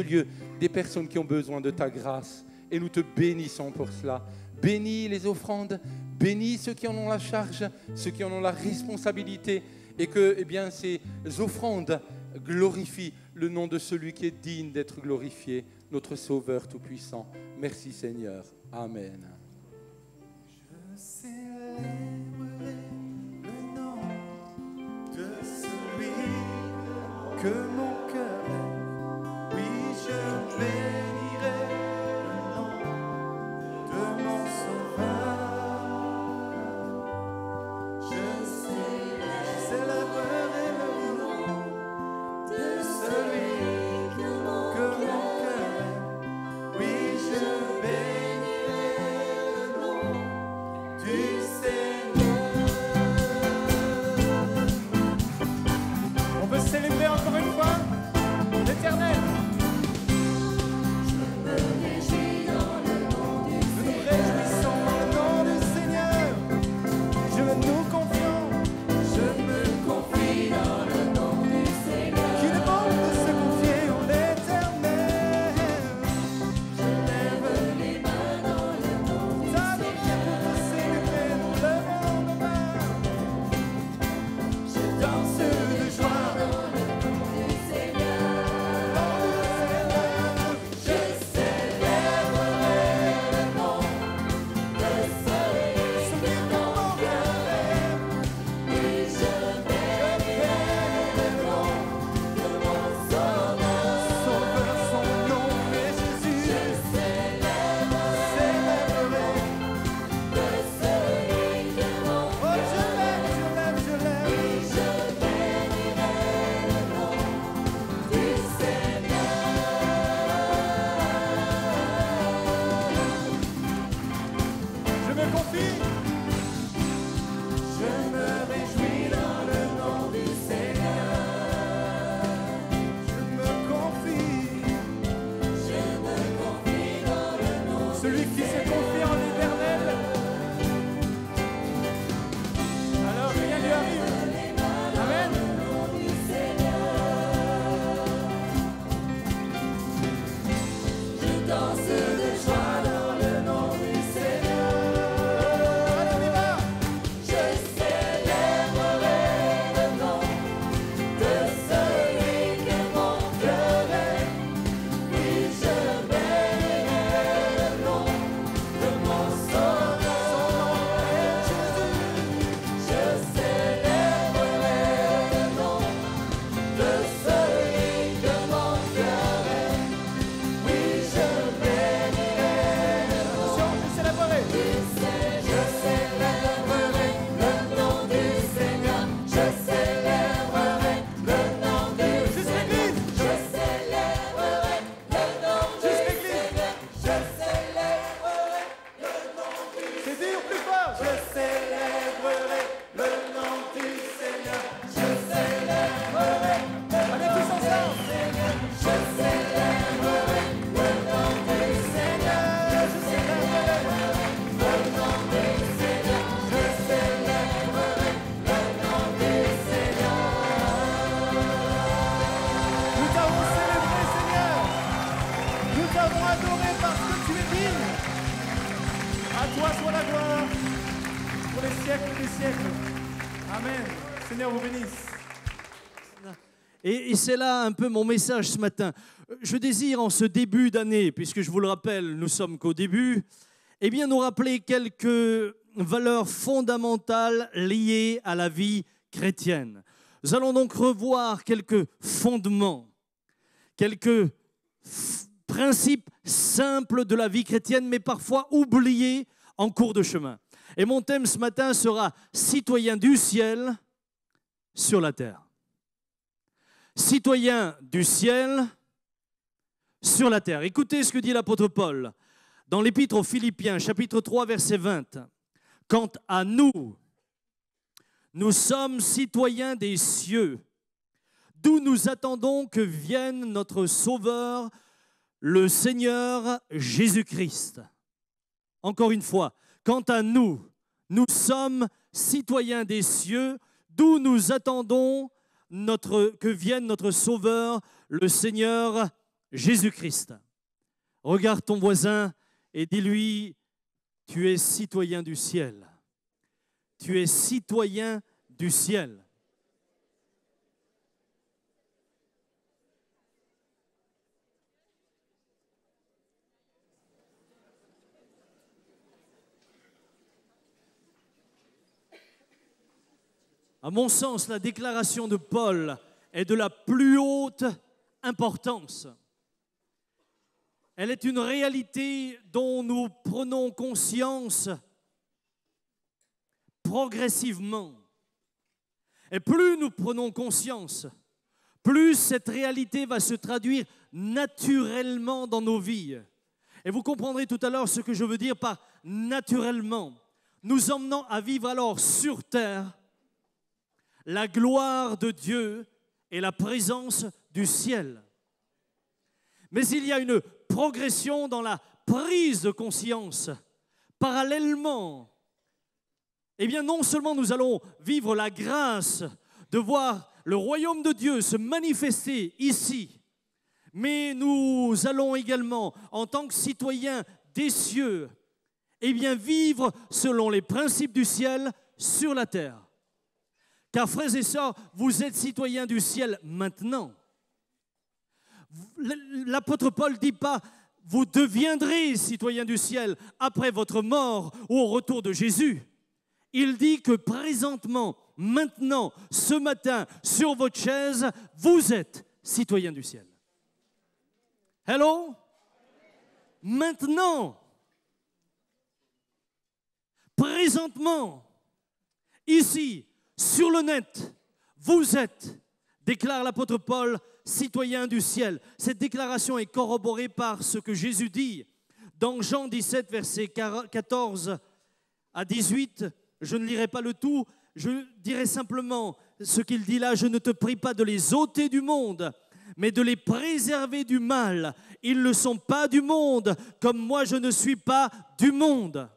lieu des personnes qui ont besoin de ta grâce. Et nous te bénissons pour cela. Bénis les offrandes, bénis ceux qui en ont la charge, ceux qui en ont la responsabilité, et que ces offrandes glorifient le nom de celui qui est digne d'être glorifié, notre Sauveur Tout-Puissant. Merci Seigneur. Amen. Je célébrerai le nom de celui que mon cœur aime. Oui, je bénirai le nom de mon Sauveur. Je célébrerai le nom de celui que mon cœur aime. Oui, je bénirai le nom du Seigneur. On peut célébrer encore une fois l'Éternel. Je me réjouis dans le nom du Seigneur. Nous nous réjouissons dans le nom du Seigneur. Je nous confions. Je me confie dans le nom du Seigneur. Qui demande de se confier en l'Éternel. Je lève les mains dans le nom du Seigneur. Pour te célébrer, nous levons nos mains. Je danse de joie dans le nom du Seigneur. Je célébrerai le nom de celui que mon cœur aime. Et je bénirai le nom de mon Sauveur. Sauveur, son nom est Jésus. Je célébrerai de celui que mon cœur aime. Je lève. Et je bénirai le nom du Seigneur. Je me confie. Je me réjouis dans le nom du Seigneur. Je me confie. Je me confie dans le nom. Celui qui se confie en l'Éternel, alors rien lui arrive. Amen. Je danse de joie dans le nom du Seigneur. Alors on y va. Je célébrerai le nom de celui que mon cœur aime. Oui, je bénirai le nom de mon Sauveur. Son nom est Jésus. Je célébrerai le nom de celui que mon cœur aime. Oui, je bénirai adoré parce que tu es digne. À toi soit la gloire pour les siècles des siècles. Amen. Seigneur vous bénisse. Et c'est là un peu mon message ce matin. Je désire en ce début d'année, puisque je vous le rappelle, nous sommes qu'au début, eh bien nous rappeler quelques valeurs fondamentales liées à la vie chrétienne. Nous allons donc revoir quelques fondements, quelques principes simples de la vie chrétienne, mais parfois oubliés en cours de chemin. Et mon thème ce matin sera « Citoyen du ciel sur la terre ». Citoyen du ciel sur la terre. Écoutez ce que dit l'apôtre Paul dans l'épître aux Philippiens, chapitre 3, verset 20. « Quant à nous, nous sommes citoyens des cieux, d'où nous attendons que vienne notre Sauveur, le Seigneur Jésus-Christ. » Encore une fois, quant à nous, nous sommes citoyens des cieux, d'où nous attendons que vienne notre Sauveur, le Seigneur Jésus-Christ. Regarde ton voisin et dis-lui, tu es citoyen du ciel. Tu es citoyen du ciel. À mon sens, la déclaration de Paul est de la plus haute importance. Elle est une réalité dont nous prenons conscience progressivement. Et plus nous prenons conscience, plus cette réalité va se traduire naturellement dans nos vies. Et vous comprendrez tout à l'heure ce que je veux dire par naturellement. Nous emmenant à vivre alors sur terre la gloire de Dieu et la présence du ciel. Mais il y a une progression dans la prise de conscience. Parallèlement, eh bien non seulement nous allons vivre la grâce de voir le royaume de Dieu se manifester ici, mais nous allons également, en tant que citoyens des cieux, eh bien vivre selon les principes du ciel sur la terre. Car frères et sœurs, vous êtes citoyens du ciel maintenant. L'apôtre Paul ne dit pas « vous deviendrez citoyens du ciel après votre mort ou au retour de Jésus ». Il dit que présentement, maintenant, ce matin, sur votre chaise, vous êtes citoyens du ciel. Hello? Maintenant, présentement, ici, sur le net, vous êtes, déclare l'apôtre Paul, citoyen du ciel. Cette déclaration est corroborée par ce que Jésus dit dans Jean 17, versets 14 à 18. Je ne lirai pas le tout, je dirai simplement ce qu'il dit là. Je ne te prie pas de les ôter du monde, mais de les préserver du mal. Ils ne sont pas du monde, comme moi je ne suis pas du monde.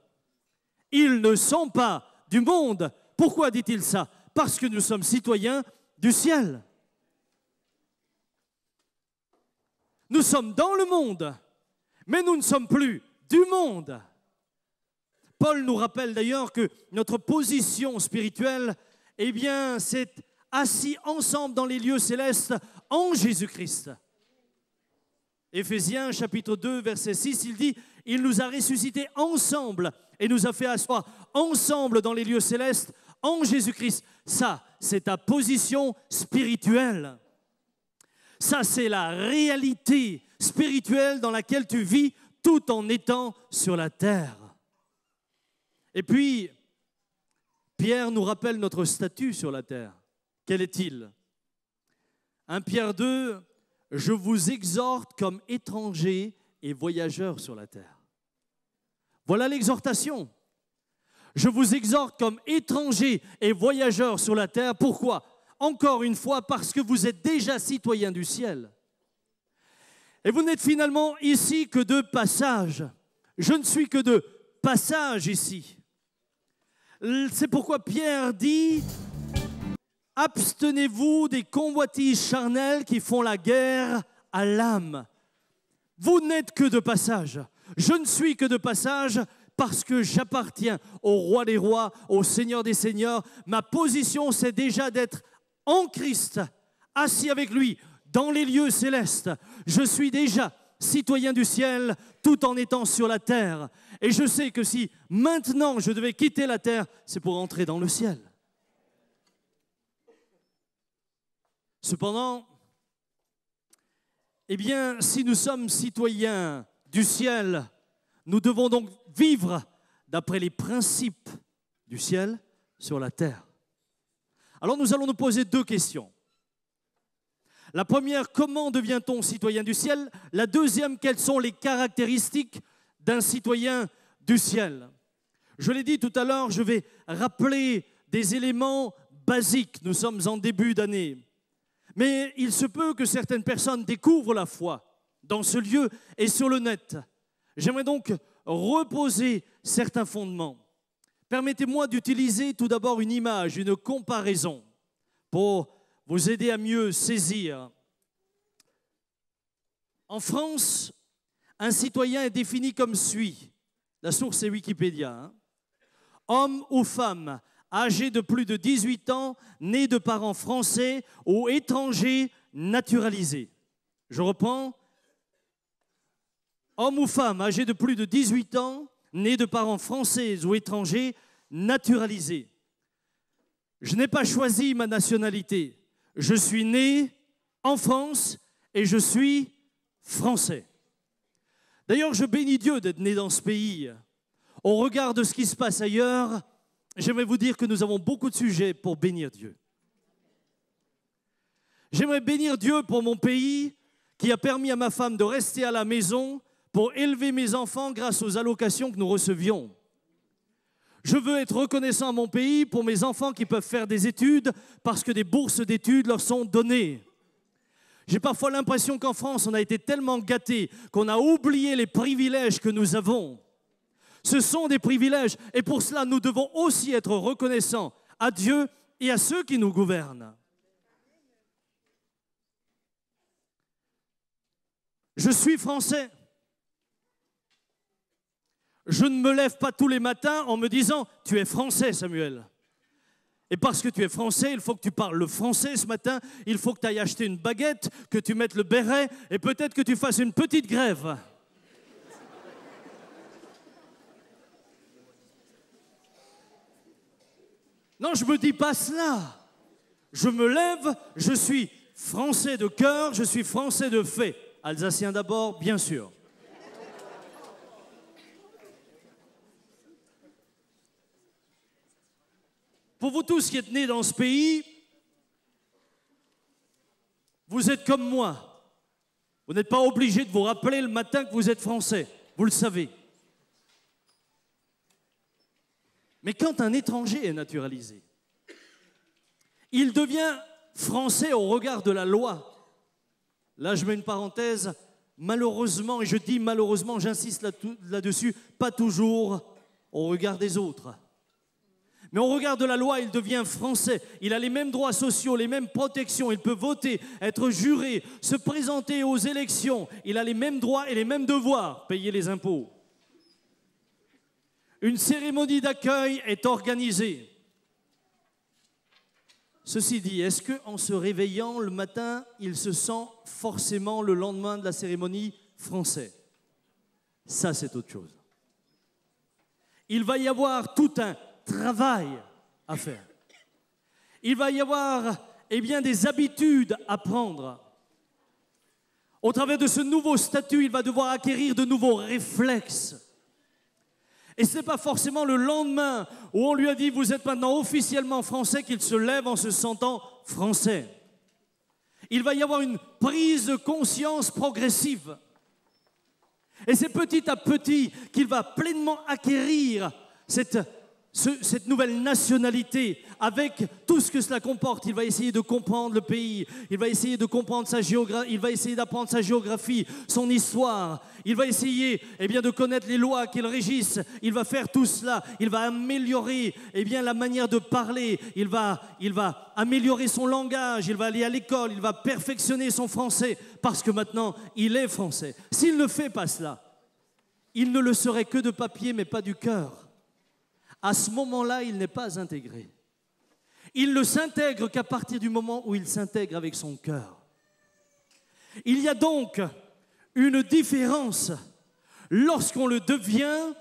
Ils ne sont pas du monde. Pourquoi dit-il ça? Parce que nous sommes citoyens du ciel. Nous sommes dans le monde, mais nous ne sommes plus du monde. Paul nous rappelle d'ailleurs que notre position spirituelle, eh bien, c'est assis ensemble dans les lieux célestes en Jésus-Christ. Éphésiens chapitre 2, verset 6, il dit « Il nous a ressuscités ensemble et nous a fait asseoir ensemble dans les lieux célestes en Jésus-Christ. » Ça, c'est ta position spirituelle. Ça, c'est la réalité spirituelle dans laquelle tu vis tout en étant sur la terre. Et puis, Pierre nous rappelle notre statut sur la terre. Quel est-il? 1 Pierre 2, « Je vous exhorte comme étrangers et voyageurs sur la terre. » Voilà l'exhortation. Je vous exhorte comme étrangers et voyageurs sur la terre. Pourquoi? Encore une fois, parce que vous êtes déjà citoyens du ciel. Et vous n'êtes finalement ici que de passage. Je ne suis que de passage ici. C'est pourquoi Pierre dit « Abstenez-vous des convoitises charnelles qui font la guerre à l'âme. » Vous n'êtes que de passage. Je ne suis que de passage parce que j'appartiens au roi des rois, au Seigneur des seigneurs. Ma position, c'est déjà d'être en Christ, assis avec lui dans les lieux célestes. Je suis déjà citoyen du ciel tout en étant sur la terre. Et je sais que si maintenant je devais quitter la terre, c'est pour entrer dans le ciel. Cependant, eh bien, si nous sommes citoyens du ciel, nous devons donc vivre d'après les principes du ciel sur la terre. Alors nous allons nous poser deux questions. La première, comment devient-on citoyen du ciel? La deuxième, quelles sont les caractéristiques d'un citoyen du ciel? Je l'ai dit tout à l'heure, je vais rappeler des éléments basiques. Nous sommes en début d'année. Mais il se peut que certaines personnes découvrent la foi dans ce lieu et sur le net. J'aimerais donc reposer certains fondements. Permettez-moi d'utiliser tout d'abord une image, une comparaison pour vous aider à mieux saisir. En France, un citoyen est défini comme suit. La source est Wikipédia. Homme ou femme âgé de plus de 18 ans, né de parents français ou étrangers naturalisés. Je reprends. Homme ou femme âgé de plus de 18 ans, né de parents français ou étrangers naturalisés. Je n'ai pas choisi ma nationalité. Je suis né en France et je suis français. D'ailleurs, je bénis Dieu d'être né dans ce pays. Au regard de ce qui se passe ailleurs, j'aimerais vous dire que nous avons beaucoup de sujets pour bénir Dieu. J'aimerais bénir Dieu pour mon pays qui a permis à ma femme de rester à la maison pour élever mes enfants grâce aux allocations que nous recevions. Je veux être reconnaissant à mon pays pour mes enfants qui peuvent faire des études parce que des bourses d'études leur sont données. J'ai parfois l'impression qu'en France, on a été tellement gâtés qu'on a oublié les privilèges que nous avons. Ce sont des privilèges et pour cela, nous devons aussi être reconnaissants à Dieu et à ceux qui nous gouvernent. Je suis français. Je ne me lève pas tous les matins en me disant « Tu es français, Samuel ». Et parce que tu es français, il faut que tu parles le français ce matin, il faut que tu ailles acheter une baguette, que tu mettes le béret et peut-être que tu fasses une petite grève. Non, je ne me dis pas cela. Je me lève, je suis français de cœur, je suis français de fait. Alsacien d'abord, bien sûr. Pour vous tous qui êtes nés dans ce pays, vous êtes comme moi. Vous n'êtes pas obligé de vous rappeler le matin que vous êtes français. Vous le savez. Mais quand un étranger est naturalisé, il devient français au regard de la loi. Là, je mets une parenthèse. Malheureusement, et je dis malheureusement, j'insiste là-dessus, pas toujours au regard des autres. Mais au regard de la loi, il devient français. Il a les mêmes droits sociaux, les mêmes protections. Il peut voter, être juré, se présenter aux élections. Il a les mêmes droits et les mêmes devoirs, payer les impôts. Une cérémonie d'accueil est organisée. Ceci dit, est-ce qu'en se réveillant le matin, il se sent forcément le lendemain de la cérémonie français? Ça, c'est autre chose. Il va y avoir tout un travail à faire. Il va y avoir des habitudes à prendre. Au travers de ce nouveau statut, il va devoir acquérir de nouveaux réflexes. Et ce n'est pas forcément le lendemain où on lui a dit « vous êtes maintenant officiellement français » qu'il se lève en se sentant français. Il va y avoir une prise de conscience progressive. Et c'est petit à petit qu'il va pleinement acquérir cette cette nouvelle nationalité, avec tout ce que cela comporte. Il va essayer de comprendre le pays, il va essayer de comprendre sa géographie, il va essayer d'apprendre sa géographie, son histoire. Il va essayer de connaître les lois qui le régissent. Il va faire tout cela. Il va améliorer la manière de parler. Il va améliorer son langage. Il va aller à l'école. Il va perfectionner son français parce que maintenant, il est français. S'il ne fait pas cela, il ne le serait que de papier mais pas du cœur. À ce moment-là, il n'est pas intégré. Il ne s'intègre qu'à partir du moment où il s'intègre avec son cœur. Il y a donc une différence. Lorsqu'on le devient,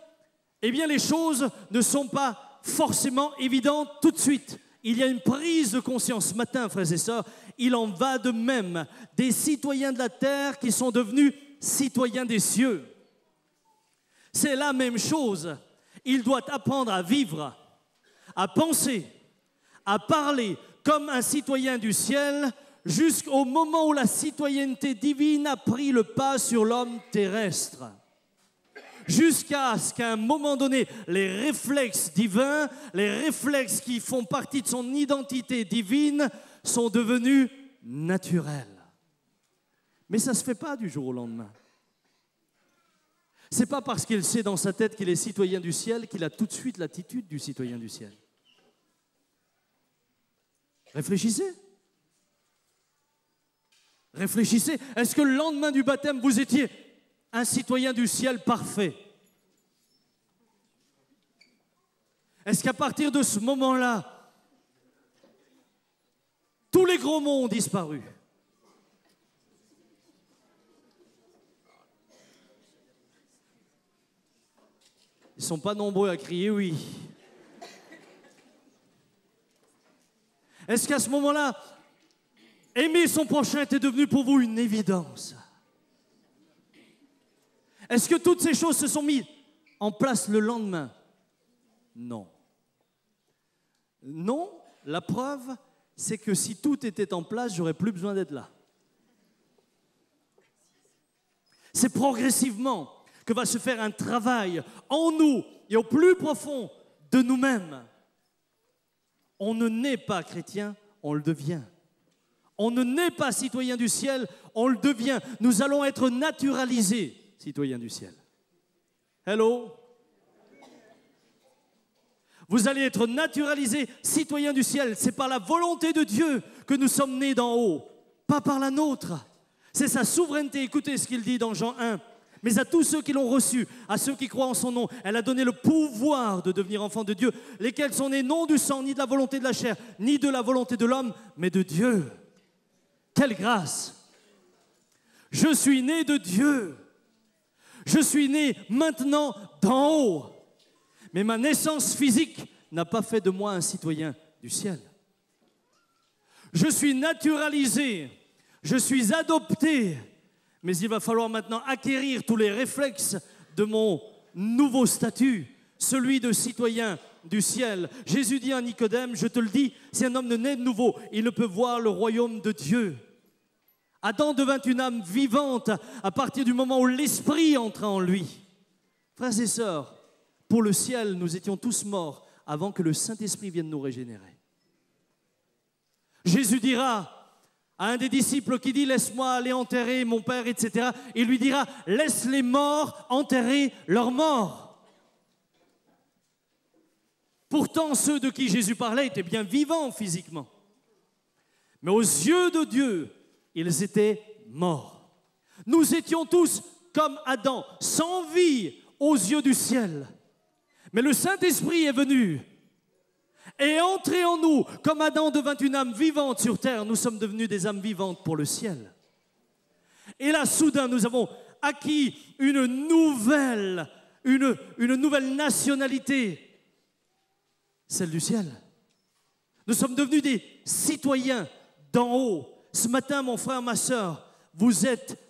les choses ne sont pas forcément évidentes tout de suite. Il y a une prise de conscience. Ce matin, frères et sœurs, il en va de même des citoyens de la terre qui sont devenus citoyens des cieux. C'est la même chose. Il doit apprendre à vivre, à penser, à parler comme un citoyen du ciel jusqu'au moment où la citoyenneté divine a pris le pas sur l'homme terrestre. Jusqu'à ce qu'à un moment donné, les réflexes divins, les réflexes qui font partie de son identité divine sont devenus naturels. Mais ça ne se fait pas du jour au lendemain. Ce n'est pas parce qu'il sait dans sa tête qu'il est citoyen du ciel qu'il a tout de suite l'attitude du citoyen du ciel. Réfléchissez. Réfléchissez. Est-ce que le lendemain du baptême, vous étiez un citoyen du ciel parfait? Est-ce qu'à partir de ce moment-là, tous les gros mots ont disparu? Ils ne sont pas nombreux à crier oui. Est-ce qu'à ce moment-là, aimer son prochain était devenu pour vous une évidence? Est-ce que toutes ces choses se sont mises en place le lendemain? Non. Non, la preuve, c'est que si tout était en place, j'aurais plus besoin d'être là. C'est progressivement que va se faire un travail en nous et au plus profond de nous-mêmes. On ne naît pas chrétien, on le devient. On ne naît pas citoyen du ciel, on le devient. Nous allons être naturalisés citoyens du ciel. Hello? Vous allez être naturalisés citoyens du ciel. C'est par la volonté de Dieu que nous sommes nés d'en haut, pas par la nôtre. C'est sa souveraineté. Écoutez ce qu'il dit dans Jean 1. Mais à tous ceux qui l'ont reçu, à ceux qui croient en son nom, elle a donné le pouvoir de devenir enfants de Dieu, lesquels sont nés non du sang, ni de la volonté de la chair, ni de la volonté de l'homme, mais de Dieu. Quelle grâce! Je suis né de Dieu. Je suis né maintenant d'en haut. Mais ma naissance physique n'a pas fait de moi un citoyen du ciel. Je suis naturalisé, je suis adopté. Mais il va falloir maintenant acquérir tous les réflexes de mon nouveau statut, celui de citoyen du ciel. Jésus dit à Nicodème, je te le dis, si un homme ne naît de nouveau, il ne peut voir le royaume de Dieu. Adam devint une âme vivante à partir du moment où l'Esprit entra en lui. Frères et sœurs, pour le ciel, nous étions tous morts avant que le Saint-Esprit vienne nous régénérer. Jésus dira à un des disciples qui dit « Laisse-moi aller enterrer mon père, etc. » Il lui dira « Laisse les morts enterrer leurs morts. » Pourtant, ceux de qui Jésus parlait étaient bien vivants physiquement. Mais aux yeux de Dieu, ils étaient morts. Nous étions tous comme Adam, sans vie aux yeux du ciel. Mais le Saint-Esprit est venu et entré en nous, comme Adam devint une âme vivante sur terre, nous sommes devenus des âmes vivantes pour le ciel. Et là, soudain, nous avons acquis une nouvelle nationalité, celle du ciel. Nous sommes devenus des citoyens d'en haut. Ce matin, mon frère, ma sœur,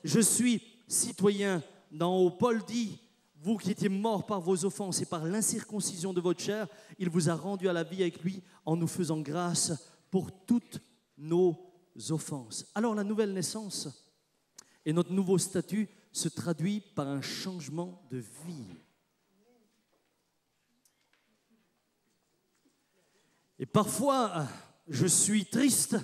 je suis citoyen d'en haut. Paul dit, vous qui étiez morts par vos offenses et par l'incirconcision de votre chair, il vous a rendu à la vie avec lui en nous faisant grâce pour toutes nos offenses. Alors la nouvelle naissance et notre nouveau statut se traduit par un changement de vie. Et parfois, je suis triste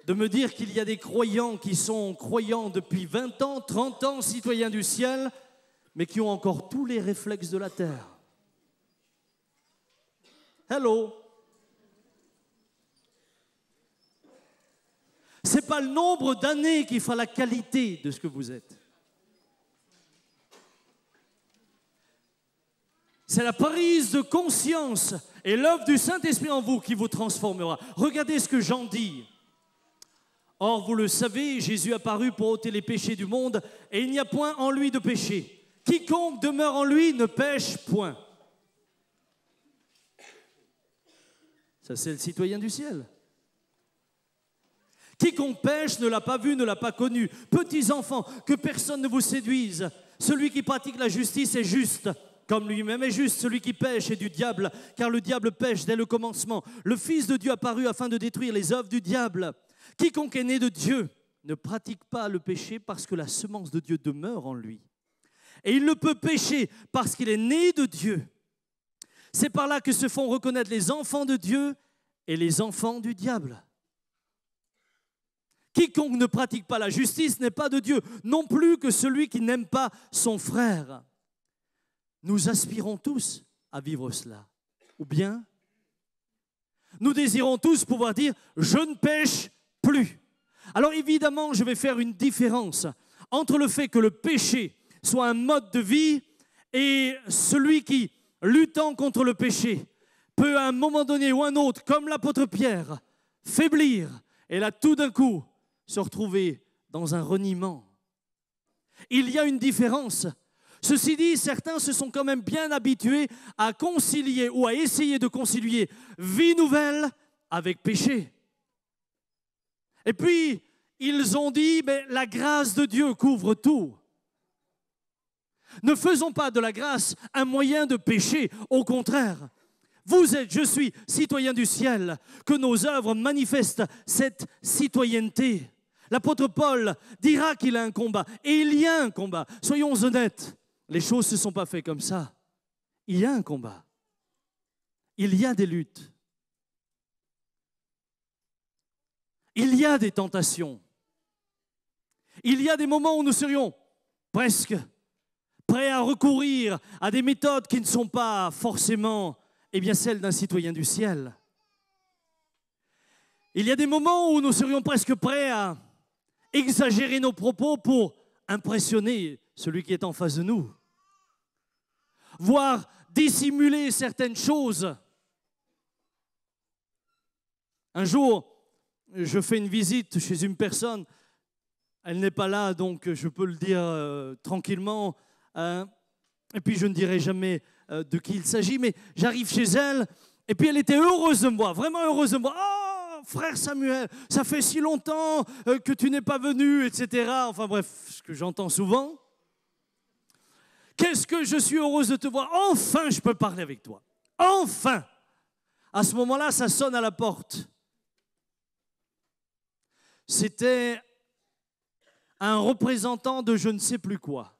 de me dire qu'il y a des croyants qui sont croyants depuis 20 ans, 30 ans, citoyens du ciel, mais qui ont encore tous les réflexes de la terre. Hello. Ce n'est pas le nombre d'années qui fera la qualité de ce que vous êtes. C'est la prise de conscience et l'œuvre du Saint-Esprit en vous qui vous transformera. Regardez ce que Jean dit. Or, vous le savez, Jésus apparut pour ôter les péchés du monde, et il n'y a point en lui de péché. Quiconque demeure en lui ne pêche point. Ça, c'est le citoyen du ciel. Quiconque pêche ne l'a pas vu, ne l'a pas connu. Petits enfants, que personne ne vous séduise. Celui qui pratique la justice est juste, comme lui-même est juste. Celui qui pêche est du diable, car le diable pêche dès le commencement. Le Fils de Dieu apparut afin de détruire les œuvres du diable. Quiconque est né de Dieu ne pratique pas le péché parce que la semence de Dieu demeure en lui. Et il ne peut pécher parce qu'il est né de Dieu. C'est par là que se font reconnaître les enfants de Dieu et les enfants du diable. Quiconque ne pratique pas la justice n'est pas de Dieu, non plus que celui qui n'aime pas son frère. Nous aspirons tous à vivre cela. Ou bien, nous désirons tous pouvoir dire « je ne pêche plus ». Alors évidemment, je vais faire une différence entre le fait que le péché soit un mode de vie et celui qui, luttant contre le péché, peut à un moment donné ou un autre, comme l'apôtre Pierre, faiblir et là tout d'un coup se retrouver dans un reniement. Il y a une différence. Ceci dit, certains se sont quand même bien habitués à concilier ou à essayer de concilier vie nouvelle avec péché. Et puis, ils ont dit, mais la grâce de Dieu couvre tout. Ne faisons pas de la grâce un moyen de péché, au contraire. Vous êtes, je suis, citoyen du ciel, que nos œuvres manifestent cette citoyenneté. L'apôtre Paul dira qu'il a un combat, et il y a un combat. Soyons honnêtes, les choses ne se sont pas faites comme ça. Il y a un combat. Il y a des luttes. Il y a des tentations. Il y a des moments où nous serions presque prêts à recourir à des méthodes qui ne sont pas forcément celles d'un citoyen du ciel. Il y a des moments où nous serions presque prêts à exagérer nos propos pour impressionner celui qui est en face de nous, voire dissimuler certaines choses. Un jour, je fais une visite chez une personne, elle n'est pas là, donc je peux le dire tranquillement, et puis je ne dirai jamais de qui il s'agit, mais j'arrive chez elle, et puis elle était heureuse de me voir, vraiment heureuse de me voir. Oh, frère Samuel, ça fait si longtemps que tu n'es pas venu, etc. Enfin bref, ce que j'entends souvent. Qu'est-ce que je suis heureuse de te voir. Enfin, je peux parler avec toi. Enfin. À ce moment-là, ça sonne à la porte. C'était un représentant de je ne sais plus quoi.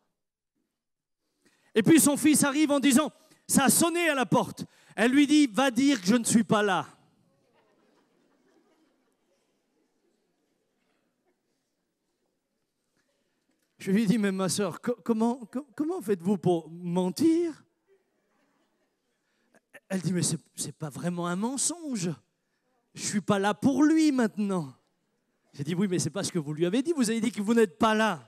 Et puis son fils arrive en disant, ça a sonné à la porte. Elle lui dit, va dire que je ne suis pas là. Je lui dis, mais ma soeur, comment faites-vous pour mentir? Elle dit, mais c'est pas vraiment un mensonge. Je ne suis pas là pour lui maintenant. J'ai dit, oui, mais ce n'est pas ce que vous lui avez dit. Vous avez dit que vous n'êtes pas là.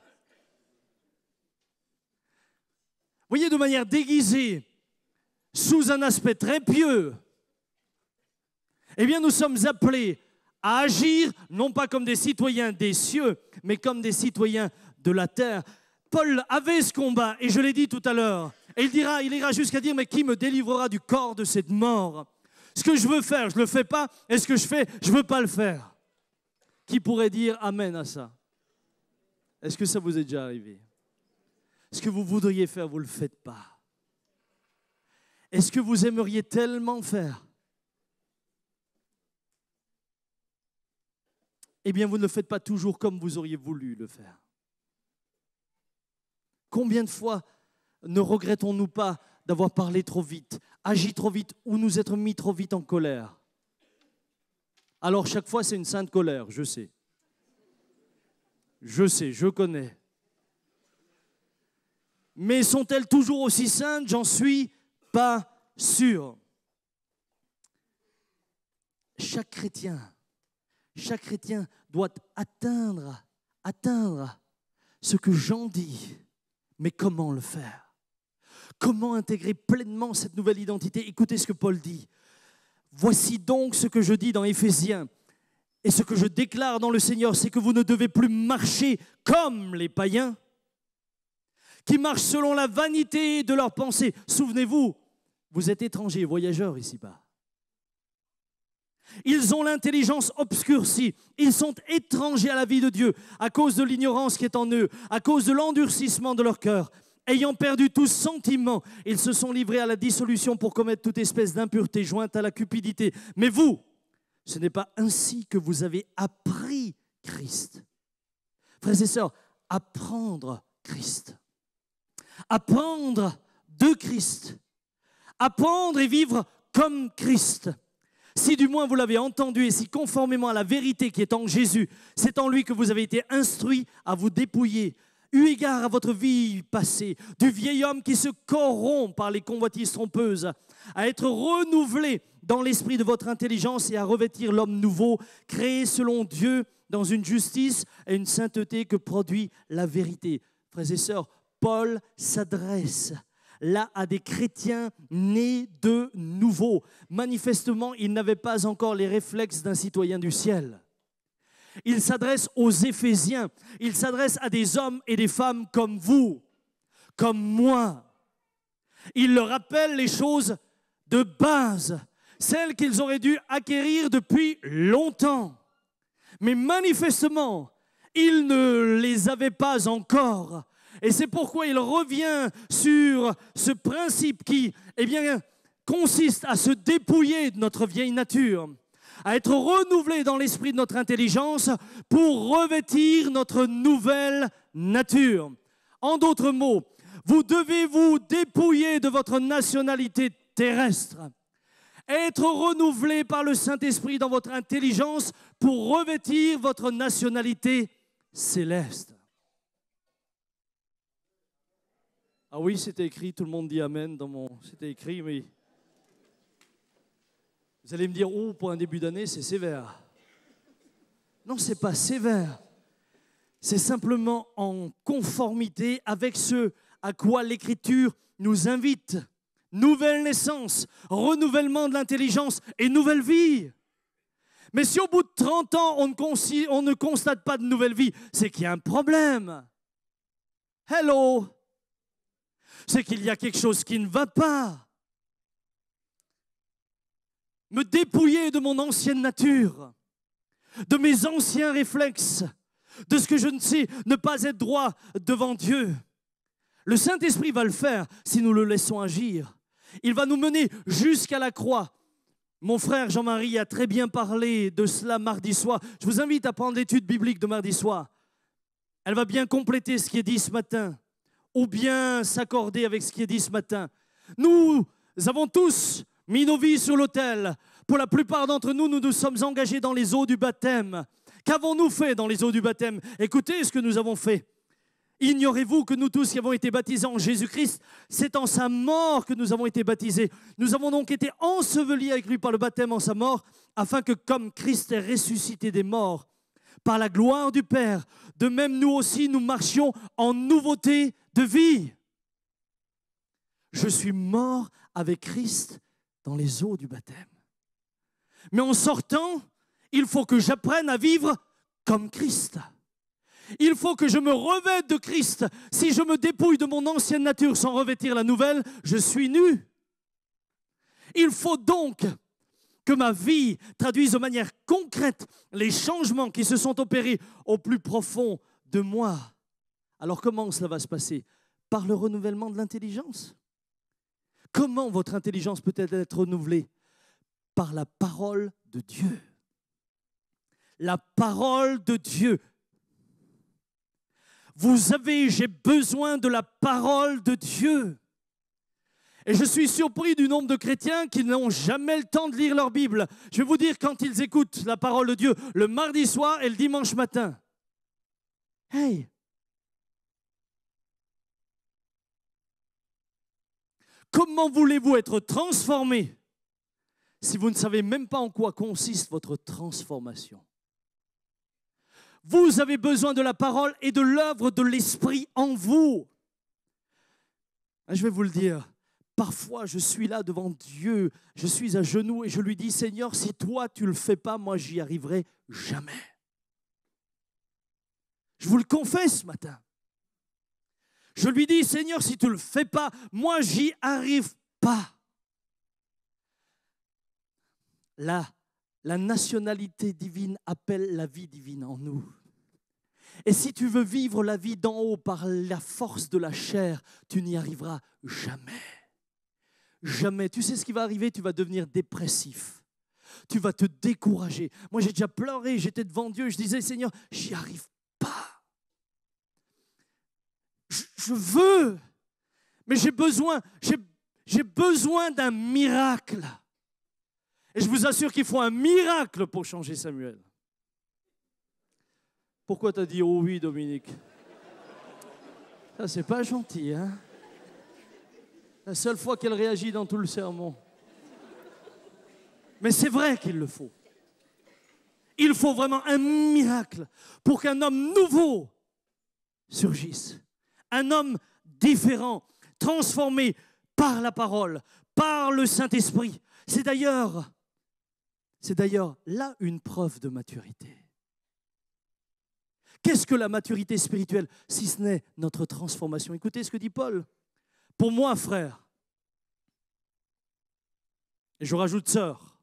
Vous voyez, de manière déguisée, sous un aspect très pieux, eh bien, nous sommes appelés à agir, non pas comme des citoyens des cieux, mais comme des citoyens de la terre. Paul avait ce combat, et je l'ai dit tout à l'heure, et il ira jusqu'à dire, mais qui me délivrera du corps de cette mort? Ce que je veux faire, je ne le fais pas, et ce que je fais, je ne veux pas le faire. Qui pourrait dire amen à ça? Est-ce que ça vous est déjà arrivé? Ce que vous voudriez faire, vous ne le faites pas. Est-ce que vous aimeriez tellement faire? Eh bien, vous ne le faites pas toujours comme vous auriez voulu le faire. Combien de fois ne regrettons-nous pas d'avoir parlé trop vite, agi trop vite ou nous être mis trop vite en colère? Alors chaque fois, c'est une sainte colère, je sais. Je connais. Mais sont-elles toujours aussi saintes? J'en suis pas sûr. Chaque chrétien doit atteindre ce que Jean dit. Mais comment le faire? Comment intégrer pleinement cette nouvelle identité? Écoutez ce que Paul dit. Voici donc ce que je dis dans Éphésiens et ce que je déclare dans le Seigneur, c'est que vous ne devez plus marcher comme les païens qui marchent selon la vanité de leurs pensées. Souvenez-vous, vous êtes étrangers et voyageurs ici-bas. Ils ont l'intelligence obscurcie. Ils sont étrangers à la vie de Dieu à cause de l'ignorance qui est en eux, à cause de l'endurcissement de leur cœur. Ayant perdu tout sentiment, ils se sont livrés à la dissolution pour commettre toute espèce d'impureté jointe à la cupidité. Mais vous, ce n'est pas ainsi que vous avez appris Christ. Frères et sœurs, apprendre Christ. Apprendre de Christ. Apprendre et vivre comme Christ. Si du moins vous l'avez entendu et si conformément à la vérité qui est en Jésus, c'est en lui que vous avez été instruits à vous dépouiller, eu égard à votre vie passée, du vieil homme qui se corrompt par les convoitises trompeuses, à être renouvelé dans l'esprit de votre intelligence et à revêtir l'homme nouveau, créé selon Dieu dans une justice et une sainteté que produit la vérité. Frères et sœurs, Paul s'adresse là à des chrétiens nés de nouveau. Manifestement, ils n'avaient pas encore les réflexes d'un citoyen du ciel. Il s'adresse aux Éphésiens, il s'adresse à des hommes et des femmes comme vous, comme moi. Il leur rappelle les choses de base, celles qu'ils auraient dû acquérir depuis longtemps. Mais manifestement, ils ne les avaient pas encore. Et c'est pourquoi il revient sur ce principe qui, consiste à se dépouiller de notre vieille nature, à être renouvelé dans l'esprit de notre intelligence pour revêtir notre nouvelle nature. En d'autres mots, vous devez vous dépouiller de votre nationalité terrestre, être renouvelé par le Saint-Esprit dans votre intelligence pour revêtir votre nationalité céleste. Ah oui, c'était écrit, tout le monde dit Amen dans mon... C'était écrit, oui. Vous allez me dire, oh, pour un début d'année, c'est sévère. Non, ce n'est pas sévère. C'est simplement en conformité avec ce à quoi l'Écriture nous invite. Nouvelle naissance, renouvellement de l'intelligence et nouvelle vie. Mais si au bout de 30 ans, on ne constate pas de nouvelle vie, c'est qu'il y a un problème. Hello! C'est qu'il y a quelque chose qui ne va pas. Me dépouiller de mon ancienne nature, de mes anciens réflexes, de ce que je ne sais ne pas être droit devant Dieu. Le Saint-Esprit va le faire si nous le laissons agir. Il va nous mener jusqu'à la croix. Mon frère Jean-Marie a très bien parlé de cela mardi soir. Je vous invite à prendre l'étude biblique de mardi soir. Elle va bien compléter ce qui est dit ce matin, ou bien s'accorder avec ce qui est dit ce matin. Nous avons tous mis nos vies sur l'autel. Pour la plupart d'entre nous, nous nous sommes engagés dans les eaux du baptême. Qu'avons-nous fait dans les eaux du baptême? Écoutez ce que nous avons fait. Ignorez-vous que nous tous qui avons été baptisés en Jésus-Christ, c'est en sa mort que nous avons été baptisés. Nous avons donc été ensevelis avec lui par le baptême en sa mort, afin que comme Christ est ressuscité des morts, par la gloire du Père, de même nous aussi nous marchions en nouveauté de vie. Je suis mort avec Christ dans les eaux du baptême. Mais en sortant, il faut que j'apprenne à vivre comme Christ. Il faut que je me revête de Christ. Si je me dépouille de mon ancienne nature sans revêtir la nouvelle, je suis nu. Il faut donc que ma vie traduise de manière concrète les changements qui se sont opérés au plus profond de moi. Alors comment cela va se passer? Par le renouvellement de l'intelligence. Comment votre intelligence peut-elle être renouvelée? Par la parole de Dieu. La parole de Dieu. J'ai besoin de la parole de Dieu. Et je suis surpris du nombre de chrétiens qui n'ont jamais le temps de lire leur Bible. Je vais vous dire, quand ils écoutent la parole de Dieu le mardi soir et le dimanche matin. Hey! Comment voulez-vous être transformé si vous ne savez même pas en quoi consiste votre transformation? Vous avez besoin de la parole et de l'œuvre de l'Esprit en vous. Je vais vous le dire, parfois je suis là devant Dieu, je suis à genoux et je lui dis, Seigneur, si toi tu ne le fais pas, moi j'y arriverai jamais. Je vous le confesse ce matin. Je lui dis, Seigneur, si tu ne le fais pas, moi j'y arrive pas. La nationalité divine appelle la vie divine en nous. Et si tu veux vivre la vie d'en haut par la force de la chair, tu n'y arriveras jamais. Jamais. Tu sais ce qui va arriver? Tu vas devenir dépressif. Tu vas te décourager. Moi, j'ai déjà pleuré, j'étais devant Dieu, je disais, Seigneur, j'y arrive pas. Je veux, mais j'ai besoin d'un miracle. Et je vous assure qu'il faut un miracle pour changer Samuel. Pourquoi tu as dit « Oh oui, Dominique » ? Ça, c'est pas gentil, hein ? La seule fois qu'elle réagit dans tout le sermon. Mais c'est vrai qu'il le faut. Il faut vraiment un miracle pour qu'un homme nouveau surgisse. Un homme différent, transformé par la parole, par le Saint-Esprit. C'est d'ailleurs là une preuve de maturité. Qu'est-ce que la maturité spirituelle, si ce n'est notre transformation? Écoutez ce que dit Paul. Pour moi, frère, et je rajoute sœur,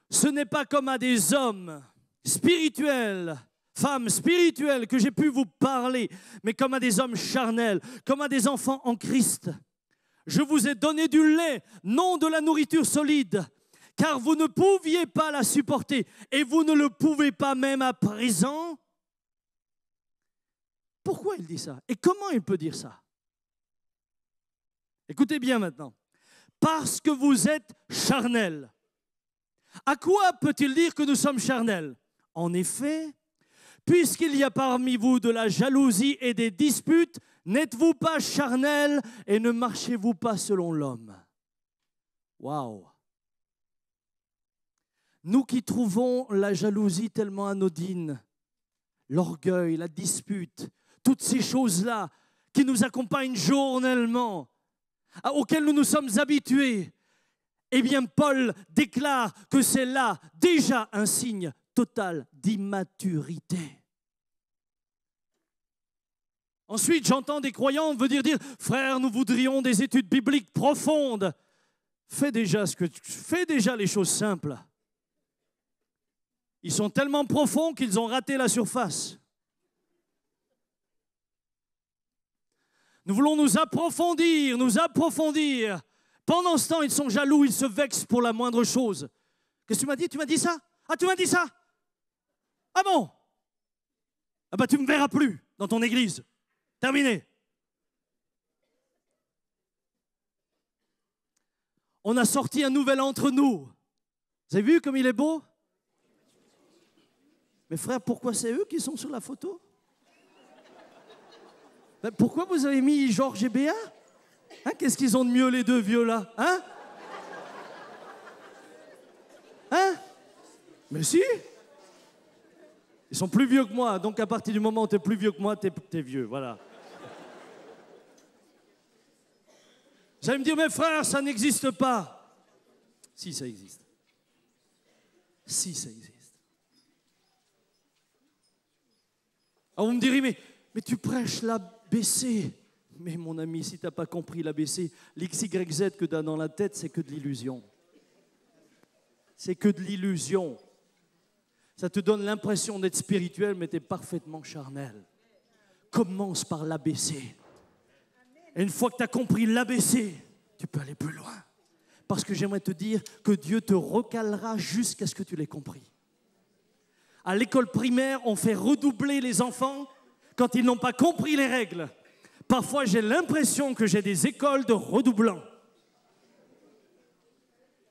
ce n'est pas comme à des hommes spirituels, femmes spirituelles que j'ai pu vous parler, mais comme à des hommes charnels, comme à des enfants en Christ. Je vous ai donné du lait, non de la nourriture solide, car vous ne pouviez pas la supporter et vous ne le pouvez pas même à présent. Pourquoi il dit ça? Et comment il peut dire ça? Écoutez bien maintenant. Parce que vous êtes charnels. À quoi peut-il dire que nous sommes charnels? En effet, puisqu'il y a parmi vous de la jalousie et des disputes, n'êtes-vous pas charnels et ne marchez-vous pas selon l'homme? Waouh! Nous qui trouvons la jalousie tellement anodine, l'orgueil, la dispute, toutes ces choses-là qui nous accompagnent journellement, auxquelles nous nous sommes habitués, eh bien Paul déclare que c'est là déjà un signe total d'immaturité. Ensuite, j'entends des croyants venir dire « Frère, nous voudrions des études bibliques profondes. » Fais déjà les choses simples. Ils sont tellement profonds qu'ils ont raté la surface. Nous voulons nous approfondir. Pendant ce temps, ils sont jaloux, ils se vexent pour la moindre chose. Qu'est-ce que tu m'as dit? Tu m'as dit ça? Ah, tu m'as dit ça? Ah bon? Ah bah tu ne me verras plus dans ton église. Terminé. On a sorti un nouvel entre nous. Vous avez vu comme il est beau? Mais frère, pourquoi c'est eux qui sont sur la photo? Ben, pourquoi vous avez mis Georges et Béa? Hein, qu'est-ce qu'ils ont de mieux les deux vieux là? Hein? Hein? Mais si! Ils sont plus vieux que moi, donc à partir du moment où tu es plus vieux que moi, tu es vieux, voilà. Vous allez me dire, mais frère, ça n'existe pas. Si, ça existe. Si, ça existe. Alors vous me direz, mais tu prêches l'ABC. Mais mon ami, si tu n'as pas compris l'ABC, l'XYZ que tu as dans la tête, c'est que de l'illusion. C'est que de l'illusion. Ça te donne l'impression d'être spirituel, mais tu es parfaitement charnel. Commence par l'ABC. Et une fois que tu as compris l'ABC, tu peux aller plus loin. Parce que j'aimerais te dire que Dieu te recalera jusqu'à ce que tu l'aies compris. À l'école primaire, on fait redoubler les enfants quand ils n'ont pas compris les règles. Parfois, j'ai l'impression que j'ai des écoles de redoublants.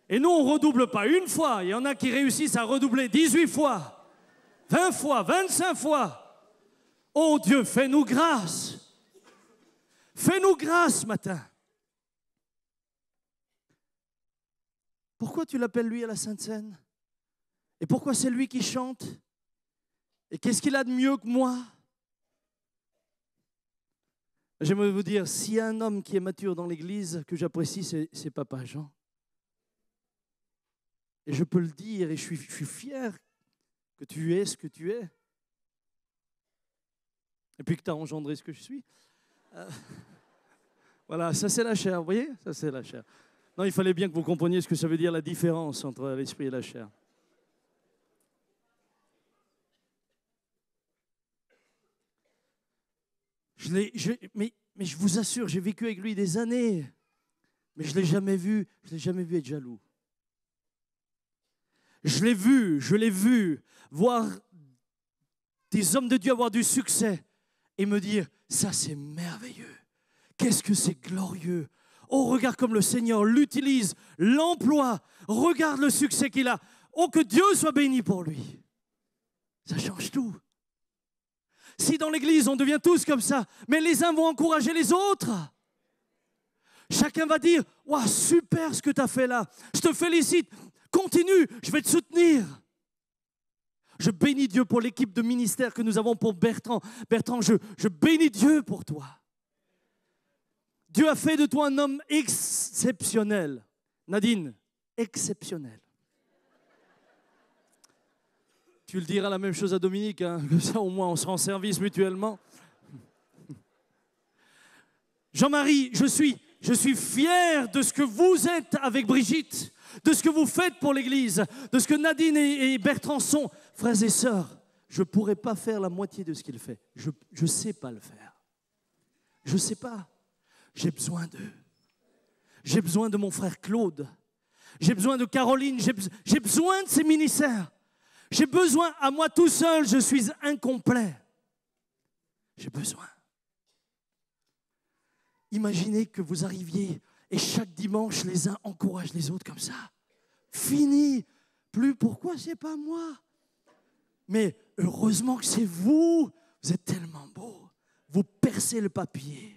Et nous, on ne redouble pas une fois. Il y en a qui réussissent à redoubler 18 fois, 20 fois, 25 fois. Oh Dieu, fais-nous grâce. Fais-nous grâce ce matin. Pourquoi tu l'appelles lui à la Sainte Seine? Et pourquoi c'est lui qui chante? Et qu'est-ce qu'il a de mieux que moi? J'aimerais vous dire, s'il y a un homme qui est mature dans l'Église, que j'apprécie, c'est Papa Jean. Et je peux le dire, et je suis fier que tu es ce que tu es. Et puis que tu as engendré ce que je suis. Voilà, ça c'est la chair, vous voyez? Ça c'est la chair. Non, il fallait bien que vous compreniez ce que ça veut dire, la différence entre l'esprit et la chair. Mais je vous assure, j'ai vécu avec lui des années, mais je ne l'ai jamais vu être jaloux. Je l'ai vu voir des hommes de Dieu avoir du succès et me dire, ça c'est merveilleux, qu'est-ce que c'est glorieux. Oh, regarde comme le Seigneur l'utilise, l'emploie, regarde le succès qu'il a. Oh, que Dieu soit béni pour lui. Ça change tout. Si dans l'Église, on devient tous comme ça, mais les uns vont encourager les autres. Chacun va dire, « Waouh, super ce que tu as fait là. Je te félicite. Continue, je vais te soutenir. » Je bénis Dieu pour l'équipe de ministère que nous avons pour Bertrand. Bertrand, je bénis Dieu pour toi. Dieu a fait de toi un homme exceptionnel. Nadine, exceptionnel. Tu le diras la même chose à Dominique, hein, comme ça au moins on se rend service mutuellement. Jean-Marie, je suis fier de ce que vous êtes avec Brigitte, de ce que vous faites pour l'Église, de ce que Nadine et Bertrand sont. Frères et sœurs, je ne pourrais pas faire la moitié de ce qu'il fait. Je ne sais pas le faire. Je ne sais pas. J'ai besoin d'eux. J'ai besoin de mon frère Claude. J'ai besoin de Caroline. J'ai besoin de ces ministères. J'ai besoin, à moi tout seul, je suis incomplet. J'ai besoin. Imaginez que vous arriviez et chaque dimanche, les uns encouragent les autres comme ça. Fini. Plus pourquoi c'est pas moi. Mais heureusement que c'est vous. Vous êtes tellement beaux. Vous percez le papier.